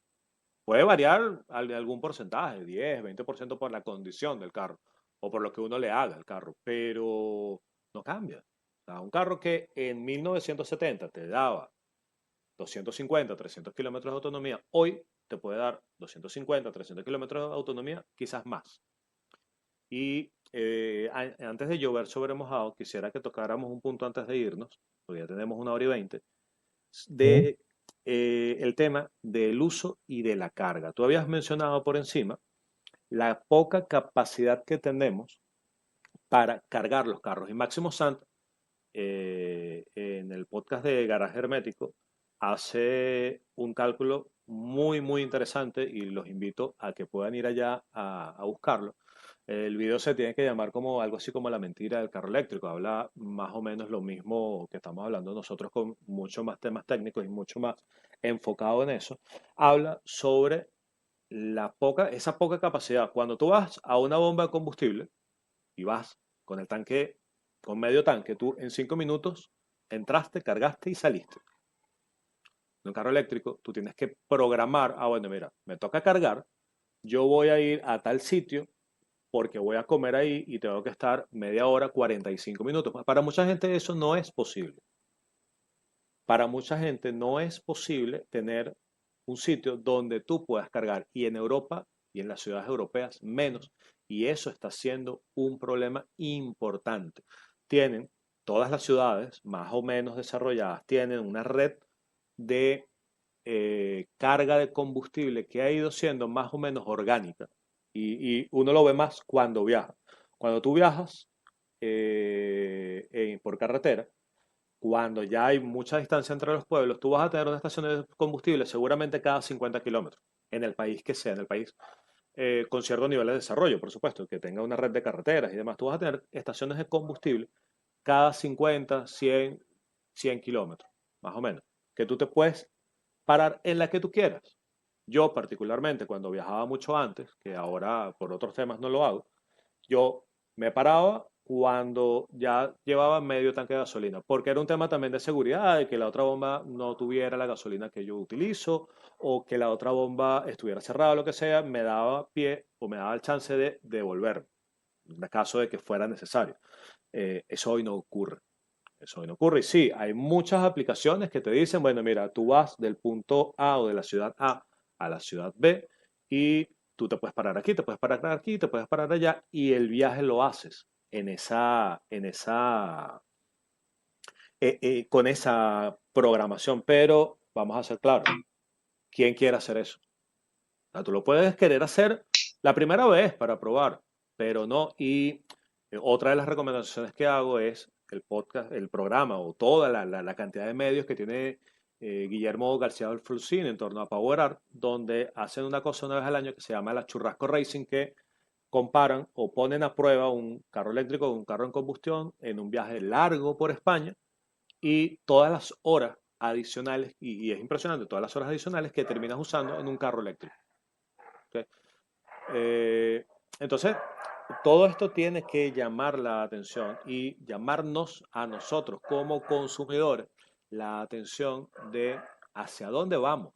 A: Puede variar algún porcentaje, 10, 20% por la condición del carro o por lo que uno le haga al carro, pero no cambia. O sea, un carro que en 1970 te daba 250, 300 kilómetros de autonomía, hoy te puede dar 250, 300 kilómetros de autonomía, quizás más. Y antes de llover sobre mojado, quisiera que tocáramos un punto antes de irnos, porque ya tenemos 1 hora y 20,
B: ¿Sí?
A: de el tema del uso y de la carga. Tú habías mencionado por encima la poca capacidad que tenemos para cargar los carros. Y Máximo Sant, en el podcast de Garaje Hermético, hace un cálculo muy, muy interesante y los invito a que puedan ir allá a buscarlo. El video se tiene que llamar como algo así como la mentira del carro eléctrico. Habla más o menos lo mismo que estamos hablando nosotros con mucho más temas técnicos y mucho más enfocado en eso. Habla sobre esa poca capacidad. Cuando tú vas a una bomba de combustible y vas con el tanque, con medio tanque, tú en 5 minutos entraste, cargaste y saliste. En un carro eléctrico, tú tienes que programar, bueno, mira, me toca cargar, yo voy a ir a tal sitio porque voy a comer ahí y tengo que estar media hora, 45 minutos. Para mucha gente eso no es posible. Para mucha gente no es posible tener un sitio donde tú puedas cargar. Y en Europa y en las ciudades europeas menos. Y eso está siendo un problema importante. Tienen, todas las ciudades más o menos desarrolladas, tienen una red de carga de combustible que ha ido siendo más o menos orgánica. Y uno lo ve más cuando viaja. Cuando tú viajas por carretera, cuando ya hay mucha distancia entre los pueblos, tú vas a tener una estación de combustible seguramente cada 50 kilómetros, en el país que sea, en el país con cierto nivel de desarrollo, por supuesto, que tenga una red de carreteras y demás. Tú vas a tener estaciones de combustible cada 50, 100 kilómetros, más o menos, que tú te puedes parar en la que tú quieras. Yo particularmente, cuando viajaba mucho antes, que ahora por otros temas no lo hago, yo me paraba cuando ya llevaba medio tanque de gasolina, porque era un tema también de seguridad, de que la otra bomba no tuviera la gasolina que yo utilizo, o que la otra bomba estuviera cerrada o lo que sea, me daba pie o me daba el chance de devolver, en caso de que fuera necesario. Eso hoy no ocurre. Eso hoy no ocurre. Y sí, hay muchas aplicaciones que te dicen, bueno, mira, tú vas del punto A o de la ciudad A la ciudad B y tú te puedes parar aquí, te puedes parar aquí, te puedes parar allá y el viaje lo haces con esa programación. Pero vamos a ser claros, ¿quién quiere hacer eso? O sea, tú lo puedes querer hacer la primera vez para probar, pero no. Y otra de las recomendaciones que hago es el podcast, el programa o toda la cantidad de medios que tiene Guillermo García Alfonsín en torno a Power Art, donde hacen una cosa una vez al año que se llama la Churrasco Racing, que comparan o ponen a prueba un carro eléctrico con un carro en combustión en un viaje largo por España y todas las horas adicionales, y es impresionante, todas las horas adicionales que terminas usando en un carro eléctrico. ¿Ok? Eh, entonces, todo esto tiene que llamar la atención y llamarnos a nosotros como consumidores la atención de hacia dónde vamos.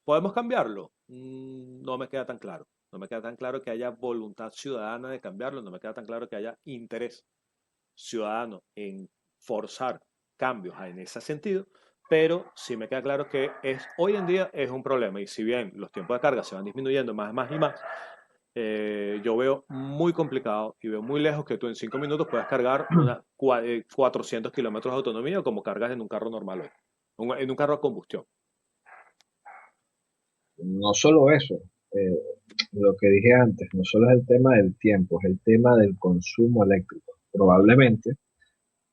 A: ¿Podemos cambiarlo? No me queda tan claro. No me queda tan claro que haya voluntad ciudadana de cambiarlo, no me queda tan claro que haya interés ciudadano en forzar cambios en ese sentido, pero sí me queda claro que hoy en día es un problema y si bien los tiempos de carga se van disminuyendo más y más, yo veo muy complicado y veo muy lejos que tú en 5 minutos puedas cargar 400 kilómetros de autonomía como cargas en un carro normal hoy, en un carro a combustión.
B: No solo eso, eh, lo que dije antes, no solo es el tema del tiempo, es el tema del consumo eléctrico. Probablemente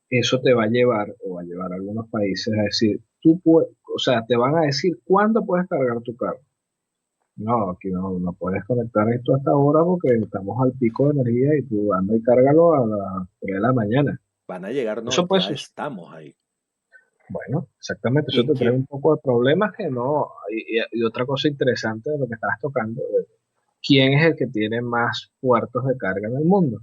B: eso te va a llevar o va a llevar a algunos países a decir, o sea, te van a decir cuándo puedes cargar tu carro. No, aquí no puedes conectar esto hasta ahora porque estamos al pico de energía y tú anda y cárgalo a las 3 de la mañana.
A: Van a llegar, no,
B: Eso pues,
A: ya estamos ahí.
B: bueno, exactamente, eso
A: ¿Y
B: te trae
A: quién?
B: un poco de problemas que no. Y otra cosa interesante de lo que estabas tocando, ¿quién es el que tiene más puertos de carga en el mundo?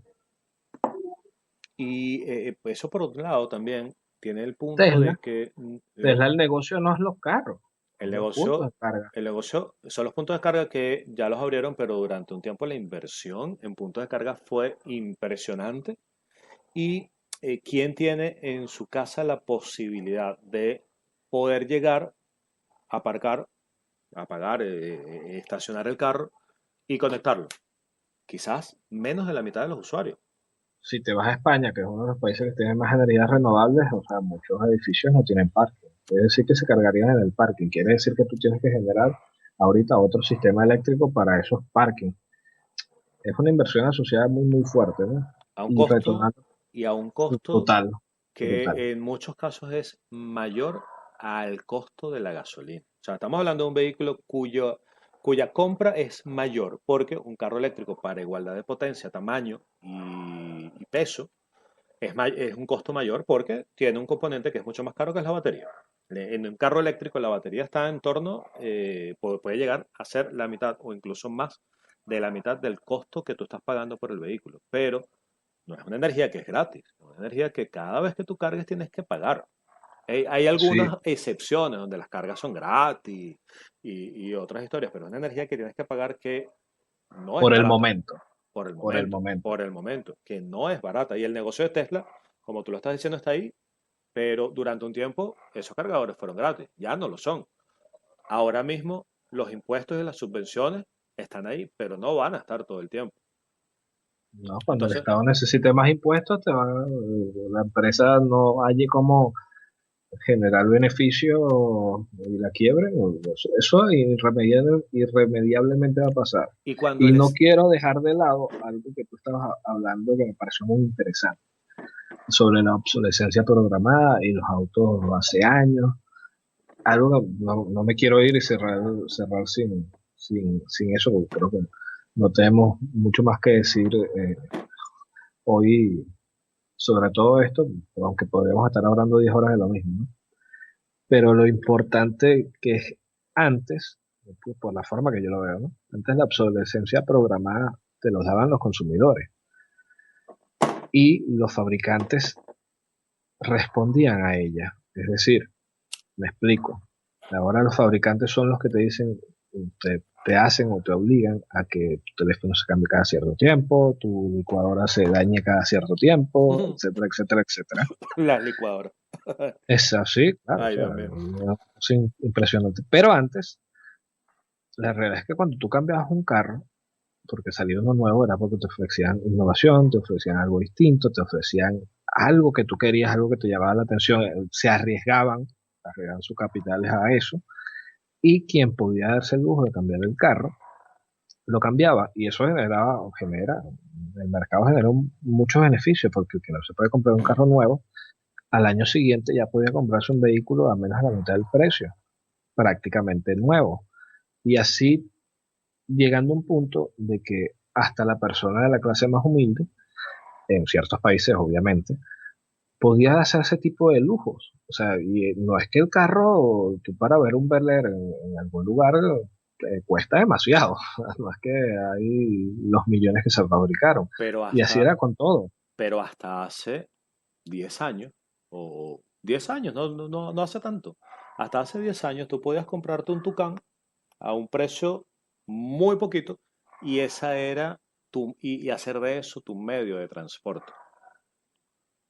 A: Y pues eso por otro lado también tiene el punto de
B: Tesla.
A: que
B: Tesla, el negocio no es los carros,
A: el
B: son los puntos
A: negocio,
B: de carga.
A: el negocio son los puntos de carga que ya los abrieron, pero durante un tiempo la inversión en puntos de carga fue impresionante. Y quién tiene en su casa la posibilidad de poder llegar a aparcar, a pagar, estacionar el carro y conectarlo. Quizás menos de la mitad de los usuarios.
B: Si te vas a España, que es uno de los países que tiene más energías renovables, o sea, muchos edificios no tienen parking. Quiere decir que se cargarían en el parking. Quiere decir que tú tienes que generar ahorita otro sistema eléctrico para esos parkings. Es una inversión asociada muy fuerte, ¿no?
A: A un
B: Y
A: costo
B: retornando
A: y a un costo
B: total, brutal.
A: que en muchos casos es mayor al costo de la gasolina. O sea, estamos hablando de un vehículo cuya compra es mayor, porque un carro eléctrico para igualdad de potencia, tamaño y peso es un costo mayor porque tiene un componente que es mucho más caro que es la batería. En un carro eléctrico la batería está en torno, puede llegar a ser la mitad o incluso más de la mitad del costo que tú estás pagando por el vehículo. Pero no es una energía que es gratis, es una energía que cada vez que tú cargues tienes que pagar. Hay
B: Sí,
A: algunas excepciones donde las cargas son gratis y otras historias, pero es una energía que tienes que pagar que no es
B: por el
A: barata
B: momento,
A: por el
B: por el
A: momento,
B: momento.
A: por el momento, que no es barata. Y el negocio de Tesla, como tú lo estás diciendo, está ahí, pero durante un tiempo esos cargadores fueron gratis, ya no lo son. Ahora mismo los impuestos y las subvenciones están ahí, pero no van a estar todo el tiempo.
B: ¿No? Cuando el
A: Entonces,
B: Estado necesite más impuestos, la empresa no hay como generar beneficio y la quiebren, eso irremediablemente va a pasar.
A: y cuando
B: Y
A: el
B: no
A: es,
B: quiero dejar de lado algo que tú estabas hablando que me pareció muy interesante. sobre la obsolescencia programada y los autos hace años. Algo que no me quiero ir y cerrar sin eso, porque creo que no tenemos mucho más que decir hoy sobre todo esto, aunque podríamos estar hablando 10 horas de lo mismo, ¿no? Pero lo importante que es antes, por la forma que yo lo veo, ¿no? Antes la obsolescencia programada te lo daban los consumidores y los fabricantes respondían a ella. Es decir, me explico. Ahora los fabricantes son los que te dicen, te hacen o te obligan a que tu teléfono se cambie cada cierto tiempo, tu licuadora se dañe cada cierto tiempo, etcétera, etcétera, etcétera.
A: Las licuadoras.
B: Es así, claro, o
A: Ay,
B: sea,
A: Dios mío.
B: es impresionante. Pero antes, la realidad es que cuando tú cambiabas un carro, porque salió uno nuevo, era porque te ofrecían innovación, te ofrecían algo distinto, te ofrecían algo que tú querías, algo que te llamaba la atención, se arriesgaban sus capitales a eso, y quien podía darse el lujo de cambiar el carro, lo cambiaba, y eso el mercado generó muchos beneficios, porque el que no se puede comprar un carro nuevo, al año siguiente ya podía comprarse un vehículo a menos de la mitad del precio, prácticamente nuevo. Y así llegando a un punto de que hasta la persona de la clase más humilde, en ciertos países obviamente, podía hacer ese tipo de lujos. O sea, y no es que el carro, tú para ver un Bel Air en algún lugar, cuesta demasiado. No es que hay los millones que se fabricaron.
A: Pero
B: Y así
A: hasta,
B: era con todo.
A: pero hasta hace 10 años, o 10 años, no hace tanto. Hasta hace 10 años tú podías comprarte un Tucán a un precio muy poquito y esa era y hacer de eso tu medio de transporte.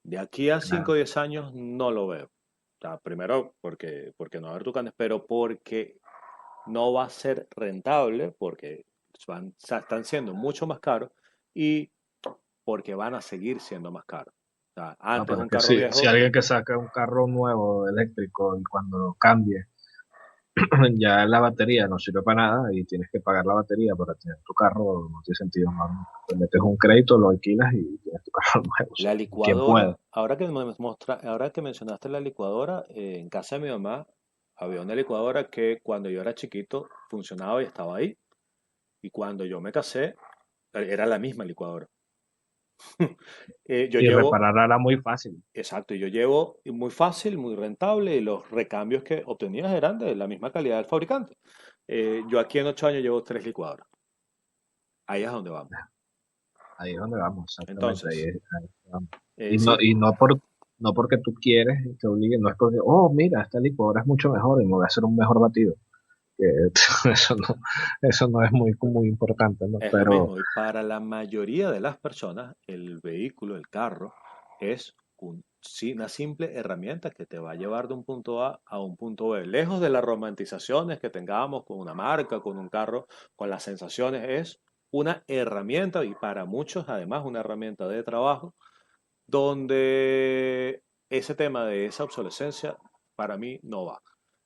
A: De aquí a 5 o
B: Claro.
A: 10 años no lo veo. O sea, primero porque no va a haber Tucanes, pero porque no va a ser rentable, porque o sea, están siendo mucho más caros y porque van a seguir siendo más caros. O sea,
B: No,
A: antes
B: pero
A: un
B: es que
A: carro
B: si
A: viejo,
B: alguien que saca un carro nuevo eléctrico y cuando lo cambie ya la batería no sirve para nada y tienes que pagar la batería para tener tu carro, no tiene sentido, no. Te metes un crédito, lo alquilas y tienes tu carro nuevo. O sea,
A: la
B: ¿quién puede?
A: licuadora, ahora que mencionaste la licuadora, en casa de mi mamá había una licuadora que cuando yo era chiquito funcionaba y estaba ahí. Y cuando yo me casé, era la misma licuadora. Yo
B: Y
A: llevo,
B: repararla era muy fácil.
A: exacto, yo llevo muy fácil, muy rentable y los recambios que obtenías eran de la misma calidad del fabricante. Yo aquí en 8 años llevo 3 licuadoras. Ahí es donde vamos.
B: Ahí es donde vamos, exactamente.
A: Entonces,
B: Ahí vamos.
A: sí,
B: Y no porque tú quieres y te obliguen, no es porque, oh, mira, esta licuadora es mucho mejor y me voy a hacer un mejor batido. Que eso no, eso no es muy importante, ¿no?
A: es lo
B: Pero
A: mismo. Y para la mayoría de las personas, el vehículo, el carro, es sí, una simple herramienta que te va a llevar de un punto A a un punto B. Lejos de las romantizaciones que tengamos con una marca, con un carro, con las sensaciones, es una herramienta y para muchos además una herramienta de trabajo donde ese tema de esa obsolescencia para mí no va.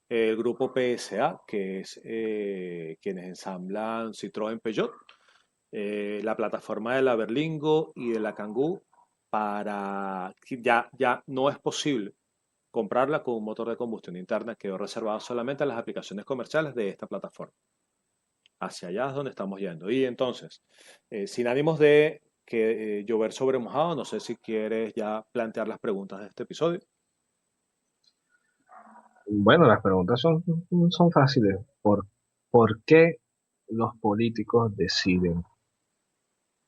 A: El grupo PSA, que es quienes ensamblan Citroën Peugeot, la plataforma de la Berlingo y de la Kangoo ya no es posible comprarla con un motor de combustión interna, quedó reservado solamente a las aplicaciones comerciales de esta plataforma. Hacia allá es donde estamos yendo. Y entonces, sin ánimos de que llover sobre mojado, no sé si quieres ya plantear las preguntas de este episodio.
B: bueno, las preguntas son fáciles. ¿Por qué los políticos deciden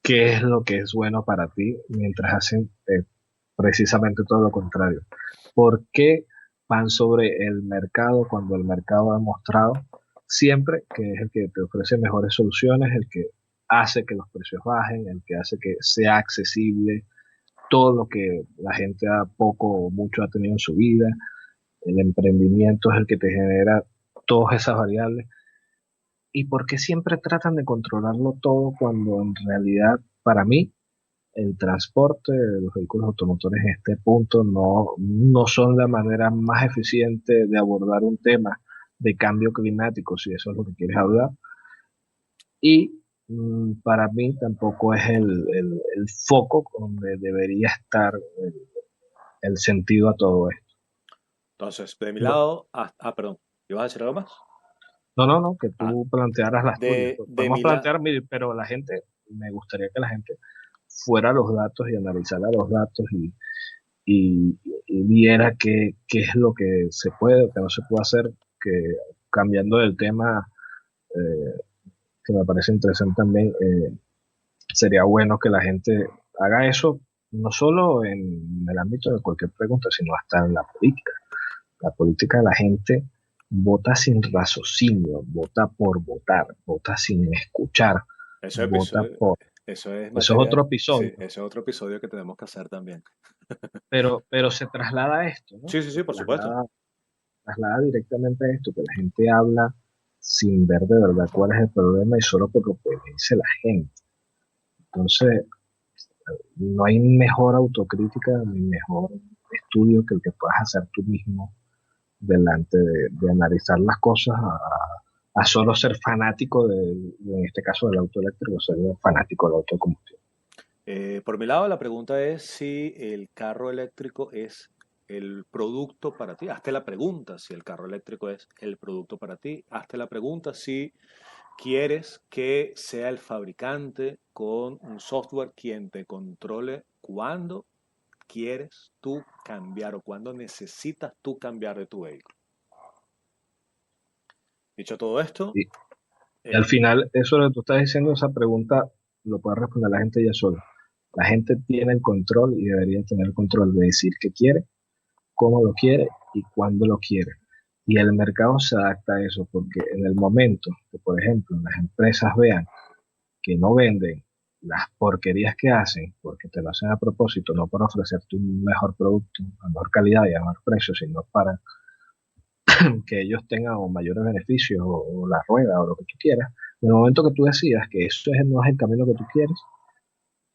B: qué es lo que es bueno para ti mientras hacen precisamente todo lo contrario? ¿Por qué van sobre el mercado cuando el mercado ha mostrado siempre que es el que te ofrece mejores soluciones, el que hace que los precios bajen, el que hace que sea accesible todo lo que la gente ha poco o mucho ha tenido en su vida? El emprendimiento es el que te genera todas esas variables. ¿Y por qué siempre tratan de controlarlo todo cuando en realidad, para mí, el transporte de los vehículos automotores en este punto no son la manera más eficiente de abordar un tema de cambio climático, si eso es lo que quieres hablar? Y para mí tampoco es el foco donde debería estar el sentido a todo esto.
A: Entonces, de mi
B: No,
A: lado, perdón, ¿ibas a decir algo más?
B: no, que
A: Ah,
B: tú plantearas las tuyas.
A: de
B: Podemos
A: mi lado,
B: plantear, mire, pero la gente, me gustaría que la gente fuera a los datos y analizara los datos y viera qué es lo que se puede o que no se puede hacer, que cambiando del tema, eh, que me parece interesante también, sería bueno que la gente haga eso, no solo en el ámbito de cualquier pregunta, sino hasta en la política. La política, la gente vota sin raciocinio, vota por votar, vota sin escuchar,
A: eso es,
B: vota por...
A: eso es
B: Eso es otro
A: materia, sí,
B: episodio,
A: ese es otro episodio que tenemos que hacer también.
B: pero se traslada a esto, ¿no?
A: Sí, sí,
B: Se
A: sí, por supuesto.
B: traslada directamente a esto, que la gente habla sin ver de verdad cuál es el problema y solo por lo que dice la gente. Entonces, no hay mejor autocrítica ni mejor estudio que el que puedas hacer tú mismo delante de analizar las cosas a solo ser fanático en este caso del auto eléctrico, ser fanático del auto de combustión.
A: Por mi lado, la pregunta es si el carro eléctrico es el producto para ti. Hazte la pregunta si el carro eléctrico es el producto para ti. Hazte la pregunta si quieres que sea el fabricante con un software quien te controle cuándo quieres tú cambiar o cuándo necesitas tú cambiar de tu vehículo. Dicho todo esto,
B: Y, y al
A: eh,
B: final, eso lo que tú estás diciendo, esa pregunta lo puede responder la gente ella sola. La gente tiene el control y debería tener el control de decir qué quiere, cómo lo quiere y cuándo lo quiere. Y el mercado se adapta a eso, porque en el momento que, por ejemplo, las empresas vean que no venden las porquerías que hacen, porque te lo hacen a propósito, no para ofrecerte un mejor producto, a mejor calidad y a mejor precio, sino para que ellos tengan o mayores beneficios o la rueda o lo que tú quieras. En el momento que tú decidas que eso no es el camino que tú quieres,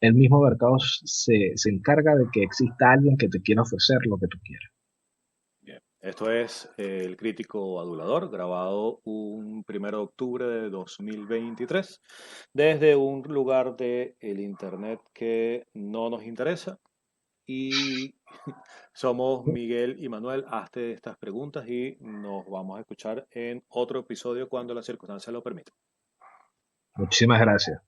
B: el mismo mercado se encarga de que exista alguien que te quiera ofrecer lo que tú quieres.
A: bien, esto es El Crítico Adulador, grabado un 1 de octubre de 2023 desde un lugar de el internet que no nos interesa y somos Miguel y Manuel. Hazte estas preguntas y nos vamos a escuchar en otro episodio cuando las circunstancias lo permitan.
B: Muchísimas gracias.